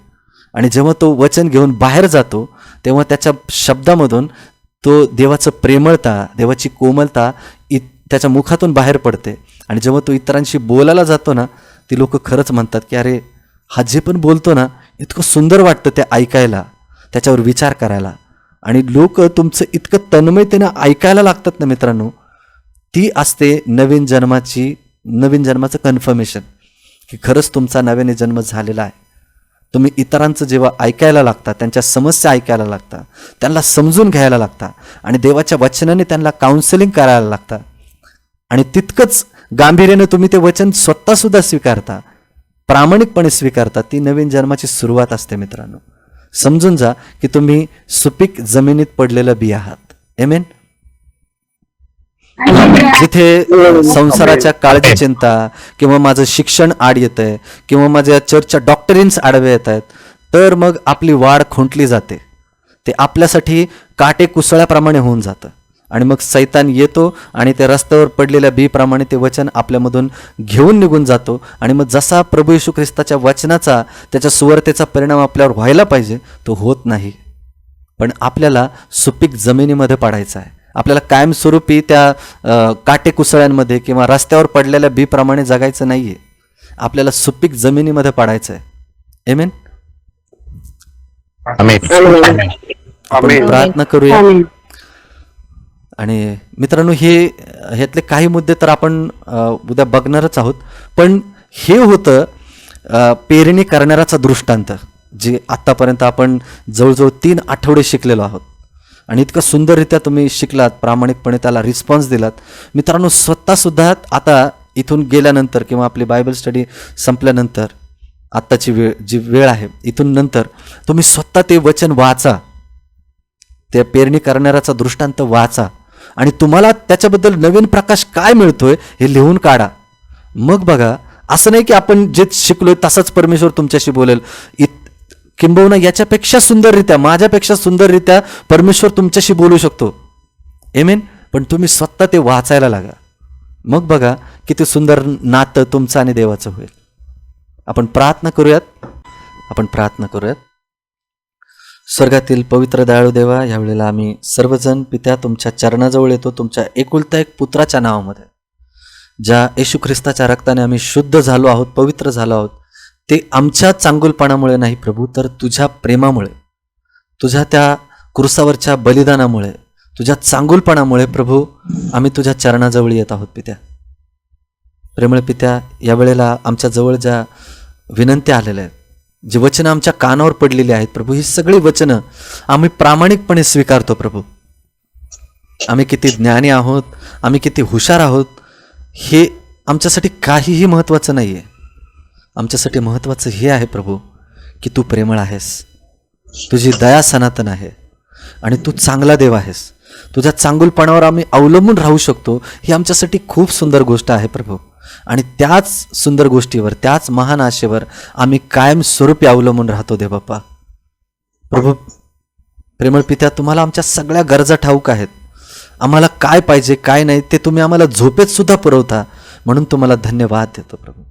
आणि जेव्हा तो वचन घेऊन बाहेर जातो तेव्हा त्याच्या शब्दामधून तो देवाचं प्रेमळता, देवाची कोमलता त्याच्या मुखातून बाहेर पडते. आणि जेव्हा तो इतरांशी बोलायला जातो ना, ती लोक खरंच म्हणतात की अरे हा जे पण बोलतो ना इतकं सुंदर वाटतं ते ऐकायला, त्याच्यावर विचार करायला. आणि लोक तुमचं इतकं तन्मयतेनं ऐकायला लागतात ना मित्रांनो, ती असते नवीन जन्माचं कन्फर्मेशन की खरंच तुमचा नव्याने जन्म झालेला आहे. तुम्ही इतरांचं जेव्हा ऐकायला लागता, त्यांच्या समस्या ऐकायला लागता, त्यांना समजून घ्यायला लागता आणि देवाच्या वचनाने त्यांना काउन्सिलिंग करायला लागतं. आणि तितकंच गांभीर्याने तुम्ही ते वचन स्वतः सुद्धा स्वीकारता, प्रामाणिकपणे स्वीकारता, ती नवीन जन्माची सुरुवात असते मित्रांनो. समजून जा की तुम्ही सुपीक जमिनीत पडलेलं बी आहात. आमेन. जिथे संसाराच्या काळजी चिंता किंवा माझं शिक्षण आड येत आहे किंवा माझ्या चर्चच्या डॉक्टरीन्स आडवे येत आहेत, तर मग आपली वाढ खुंटली जाते. ते आपल्यासाठी काटे कुसळ्याप्रमाणे होऊन जातं आणि मग सैतान येतो आणि ते रस्त्यावर पडलेल्या बीप्रमाणे ते वचन आपल्यामधून घेऊन निघून जातो. आणि मग जसा प्रभू येशू ख्रिस्ताच्या वचनाचा, त्याच्या सुवार्तेचा परिणाम आपल्यावर व्हायला पाहिजे तो होत नाही. पण आपल्याला सुपीक जमिनीमध्ये पाडायचं आहे. आपल्याला कायमस्वरूपी त्या काटे कुसळ्यांमध्ये किंवा रस्त्यावर पडलेल्या बीप्रमाणे जगायचं नाहीये. आपल्याला सुपीक जमिनीमध्ये पाडायचं आहे. आमेन. आपण प्रार्थना करूया. आणि मित्रांनो, ह्यातले काही मुद्दे तर आपण उद्या बघणारच आहोत. पण हे होतं पेरणी करणाऱ्याचा दृष्टांत, जे आत्तापर्यंत आपण जवळजवळ 3 आठवडे शिकलेलो आहोत. आणि इतकं सुंदररित्या तुम्ही शिकलात, प्रामाणिकपणे त्याला रिस्पॉन्स दिलात. मित्रांनो, स्वतःसुद्धा आता इथून गेल्यानंतर किंवा आपली बायबल स्टडी संपल्यानंतर, आत्ताची जी वेळ आहे इथून नंतर, तुम्ही स्वतः ते वचन वाचा, त्या पेरणी करणाऱ्याचा दृष्टांत वाचा आणि तुम्हाला त्याच्याबद्दल नवीन प्रकाश काय मिळतोय हे लिहून काढा. मग बघा, असं नाही की आपण जे शिकलोय तसंच परमेश्वर तुमच्याशी बोलेल. किंबहुना याच्यापेक्षा सुंदररित्या, माझ्यापेक्षा सुंदररित्या परमेश्वर तुमच्याशी बोलू शकतो. आमेन. पण तुम्ही स्वतः ते वाचायला लागा. मग बघा किती सुंदर नातं तुमचं आणि देवाचं होईल. आपण प्रार्थना करूयात. स्वर्गातील पवित्र दयाळू देवा, यावेळेला आम्ही सर्वजण पित्या तुमच्या चरणाजवळ येतो. तुमच्या एकुलता एक पुत्राच्या नावामध्ये, ज्या येशू ख्रिस्ताच्या रक्ताने आम्ही शुद्ध झालो आहोत, पवित्र झालो आहोत, ते आमच्या चांगुलपणामुळे नाही प्रभू, तर तुझ्या प्रेमामुळे, तुझ्या त्या क्रूसावरच्या बलिदानामुळे, तुझ्या चांगुलपणामुळे प्रभू आम्ही तुझ्या चरणाजवळ येत आहोत पित्या. प्रेमळ पित्या, यावेळेला आमच्या जवळ ज्या विनंत्या आलेल्या आहेत, जी वचनं आमच्या कानावर पडलेली आहेत प्रभू, ही सगळी वचनं आम्ही प्रामाणिकपणे स्वीकारतो प्रभू. आम्ही किती ज्ञानी आहोत, आम्ही किती हुशार आहोत, हे आमच्यासाठी काहीही महत्त्वाचं नाही आहे. आमच्यासाठी महत्त्वाचं हे आहे प्रभू की तू प्रेमळ आहेस, तुझी दया सनातन आहे आणि तू चांगला देव आहेस. तुझ्या चांगुलपणावर आम्ही अवलंबून राहू शकतो, ही आमच्यासाठी खूप सुंदर गोष्ट आहे प्रभू. आणि त्याच सुंदर गोष्टीवर, त्याच महान आशेवर आम्ही कायमस्वरूपी अवलंबून राहतो देव बाप्पा. प्रभू प्रेमळ पित्या, तुम्हाला आमच्या सगळ्या गरजा ठाऊक आहेत. आम्हाला काय पाहिजे काय नाही ते तुम्ही आम्हाला झोपेत सुद्धा पुरवता, म्हणून तुम्हाला धन्यवाद देतो प्रभू.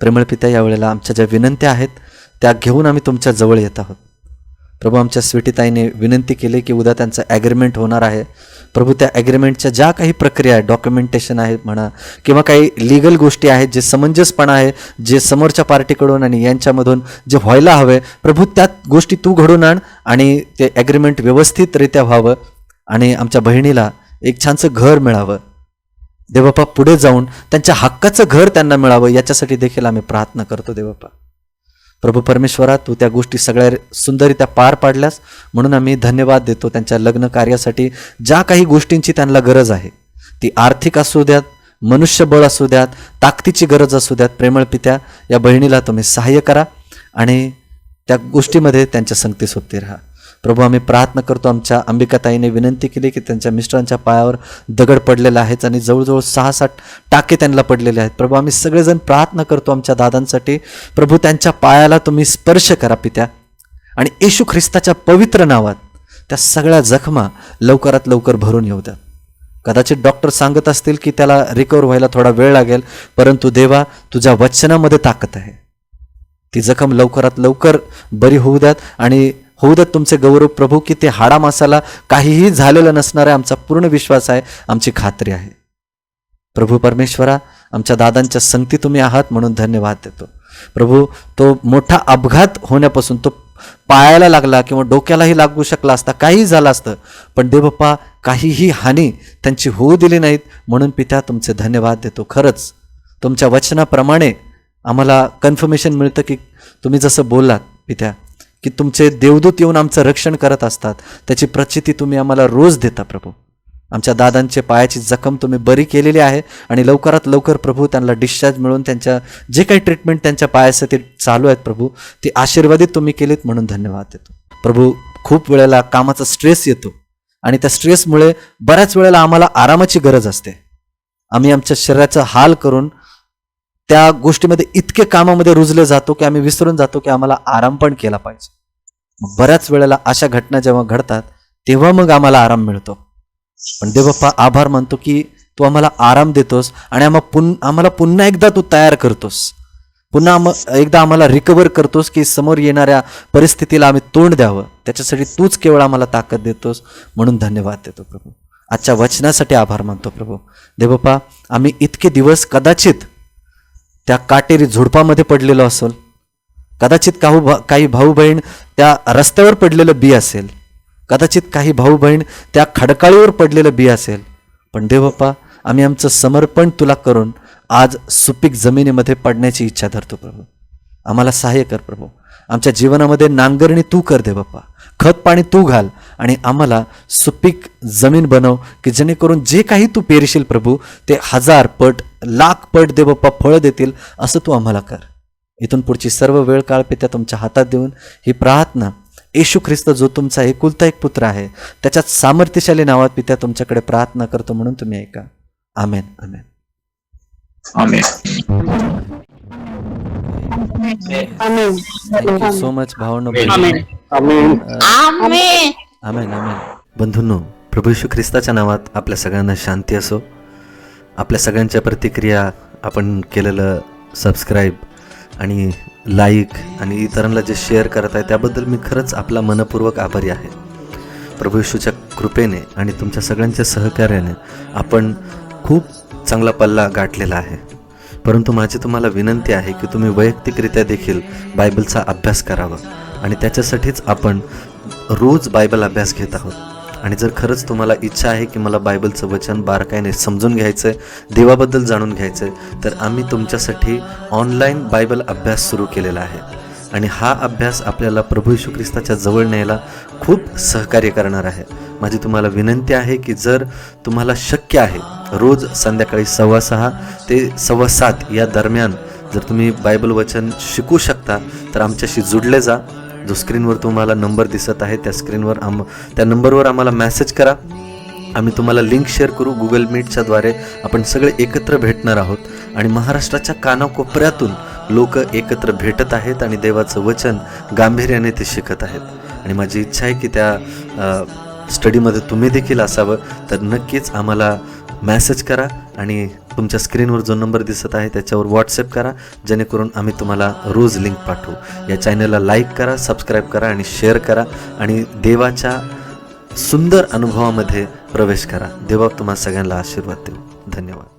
प्रेमळ पित्या, यावेळेला आमच्या ज्या विनंत्या आहेत त्या घेऊन आम्ही तुमच्या जवळ येत आहोत प्रभू. आमच्या स्वीटीताईने विनंती केली की उद्या त्यांचं ॲग्रीमेंट होणार आहे प्रभू. त्या ॲग्रीमेंटच्या ज्या काही प्रक्रिया आहेत, डॉक्युमेंटेशन आहेत म्हणा किंवा काही लिगल गोष्टी आहेत, जे समंजसपणा आहे, जे समोरच्या पार्टीकडून आणि यांच्यामधून जे व्हायला हवे प्रभू, त्या गोष्टी तू घडून आण आणि ते ॲग्रीमेंट व्यवस्थितरित्या व्हावं आणि आमच्या बहिणीला एक छानसं घर मिळावं देवबापा. पुढे जाऊन त्यांच्या हक्काचं घर त्यांना मिळावं, याच्यासाठी देखील आम्ही प्रार्थना करतो देवबापा. प्रभू परमेश्वरा, तू त्या गोष्टी सगळ्या सुंदररित्या पार पाडल्यास म्हणून आम्ही धन्यवाद देतो. त्यांच्या लग्न कार्यासाठी ज्या काही गोष्टींची त्यांना गरज आहे, ती आर्थिक असू द्यात, मनुष्यबळ असू द्यात, ताकदीची गरज असू द्यात, प्रेमळ पित्या या बहिणीला तुम्ही सहाय्य करा आणि त्या गोष्टीमध्ये त्यांच्या संगती सोबती राहा प्रभू. आम्ही प्रार्थना करतो. आमच्या अंबिकाताईने विनंती केली की त्यांच्या मिस्टरांच्या पायावर दगड पडलेला आहेत आणि जवळजवळ 6-7 टाके त्यांना पडलेले आहेत प्रभू. आम्ही सगळेजण प्रार्थना करतो आमच्या दादांसाठी प्रभू. त्यांच्या पायाला तुम्ही स्पर्श करा पित्या आणि येशू ख्रिस्ताच्या पवित्र नावात त्या सगळ्या जखमा लवकरात लवकर भरून येऊ द्या. कदाचित डॉक्टर सांगत असतील की त्याला रिकवर व्हायला थोडा वेळ लागेल, परंतु देवा तुझ्या वचनामध्ये ताकद आहे. ती जखम लवकरात लवकर बरी होऊ द्यात आणि होऊ द्यात तुमचे गौरव प्रभू की ते हाडामासाला काहीही झालेलं नसणार आहे. आमचा पूर्ण विश्वास आहे, आमची खात्री आहे प्रभू परमेश्वरा. आमच्या दादांच्या संगती तुम्ही आहात म्हणून धन्यवाद देतो प्रभू. तो मोठा अपघात होण्यापासून, तो पायाला लागला किंवा डोक्यालाही लागू शकला असता, काहीही झालं असतं, पण देवबाप्पा काहीही हानी त्यांची होऊ दिली नाहीत म्हणून पित्या तुमचे धन्यवाद देतो. खरंच तुमच्या वचनाप्रमाणे आम्हाला कन्फर्मेशन मिळतं की तुम्ही जसं बोललात पित्या की तुमचे देवदूत येऊन आमचं रक्षण करत असतात, त्याची प्रचिती तुम्ही आम्हाला रोज देता प्रभू. आमच्या दादांचे पायाची जखम तुम्ही बरी केलेली आहे आणि लवकरात लवकर प्रभू त्यांना डिस्चार्ज मिळून त्यांच्या जे काही ट्रीटमेंट त्यांच्या पायाचं ते चालू आहेत प्रभू, ते आशीर्वादित तुम्ही केलीत म्हणून धन्यवाद देतो प्रभू. खूप वेळेला कामाचा स्ट्रेस येतो आणि त्या स्ट्रेसमुळे बऱ्याच वेळेला आम्हाला आरामाची गरज असते. आम्ही आमच्या शरीराचा हाल करून त्या गोष्टीमध्ये इतके कामामध्ये रुजले जातो की आम्ही विसरून जातो की आम्हाला आराम पण केला पाहिजे. मग बऱ्याच वेळेला अशा घटना जेव्हा घडतात तेव्हा मग आम्हाला आराम मिळतो. पण देवबाप्पा आभार मानतो की तू आम्हाला आराम देतोस आणि आम्हाला पुन्हा एकदा तू तयार करतोस, पुन्हा एकदा आम्हाला रिकवर करतोस की समोर येणाऱ्या परिस्थितीला आम्ही तोंड द्यावं. त्याच्यासाठी तूच केवळ आम्हाला ताकद देतोस म्हणून धन्यवाद देतो प्रभू. आजच्या वचनासाठी आभार मानतो प्रभू. देवबाप्पा आम्ही इतके दिवस कदाचित त्या काटेरी झुडपामध्ये पडलेलो असेल, कदाचित काही भाऊ बहीण त्या रस्त्यावर पडलेलं बी असेल, कदाचित काही भाऊ बहीण त्या खडकाळीवर पडलेलं बी असेल, पण देवबाप्पा आम्ही आमचं समर्पण तुला करून आज सुपीक जमिनीमध्ये पडण्याची इच्छा धरतो प्रभू. आम्हाला सहाय्य कर प्रभू. आमच्या जीवनामध्ये नांगरणी तू कर देवबाप्पा, खत पाणी तू घाल आणि आम्हाला सुपीक जमीन बनव की जेणेकरून जे काही तू पेरशील प्रभू ते 1000 पट 1,00,000 पट देवबाप्पा फळं देतील असं तू आम्हाला कर. इथून पुढची सर्व वेळ काळ पित्या तुमच्या हातात देऊन ही प्रार्थना येशू ख्रिस्त जो तुमचा एकुलता एक पुत्र आहे त्याच्यात सामर्थ्यशाली नावात पित्या तुमच्याकडे प्रार्थना करतो म्हणून तुम्ही ऐका. Amen. Amen. Thank you so much भावनो. आमेन. आमेन. आमेन. बंधूंनो, प्रभू येशू ख्रिस्ताच्या नावात आपल्या सगळ्यांना शांती असो. आपल्या प्रत्येक प्रतिक्रिया, आपण केलेलं सबस्क्राईब आणि लाईक आणि इतरांना जे शेअर करत आहे त्याबद्दल मी खरंच आपला मनपूर्वक आभारी आहे. प्रभू येशूच्या कृपेने आणि तुमच्या सगळ्यांच्या सहकार्याने आपण खूप चांगला पल्ला गाठलेला आहे. परंतु माझी तुम्हाला विनंती आहे की तुम्ही वैयक्तिकरित्या देखील बायबलचा अभ्यास करावा आणि त्याच्यासाठीच आपण रोज बायबल अभ्यास घेत आहोत. आणि जर खरंच तुम्हाला इच्छा आहे की मला बायबलचं वचन बारकाईने समजून घ्यायचं आहे, देवाबद्दल जाणून घ्यायचं आहे, तर आम्ही तुमच्यासाठी ऑनलाईन बायबल अभ्यास सुरू केलेला आहे. आणि हा अभ्यास आपल्याला प्रभू येशू ख्रिस्ताच्या जवळ न्यायला खूप सहकार्य करणार आहे. माझी तुम्हाला विनंती आहे की जर तुम्हाला शक्य आहे रोज संध्याकाळी 6:15 ते 7:15 या दरम्यान जर तुम्ही बायबल वचन शिकू शकता तर आमच्याशी जुडले जा. जो स्क्रीनवर तुम्हाला नंबर दिसत आहे त्या नंबरवर आम्हाला मेसेज करा. आम्ही तुम्हाला लिंक शेअर करू. गुगल मीटच्या द्वारे आपण सगळे एकत्र भेटणार आहोत आणि महाराष्ट्राच्या कानाकोपऱ्यातून लोक एकत्र भेटत आहेत आणि देवाचं वचन गांभीर्याने ते शिकत आहेत. आणि माझी इच्छा आहे की त्या स्टडीमध्ये तुम्ही देखील असावं. तर नक्कीच आम्हाला मेसेज करा आणि तुमच्या स्क्रीनवर जो नंबर दिसत आहे त्याच्यावर व्हॉट्सअप करा, जेणेकरून आम्ही तुम्हाला रोज लिंक पाठवू. या चॅनलला लाईक करा, सबस्क्राईब करा आणि शेअर करा आणि देवाच्या सुंदर अनुभवामध्ये प्रवेश करा. देवा तुम्हा सगळ्यांना आशीर्वाद देऊ. धन्यवाद.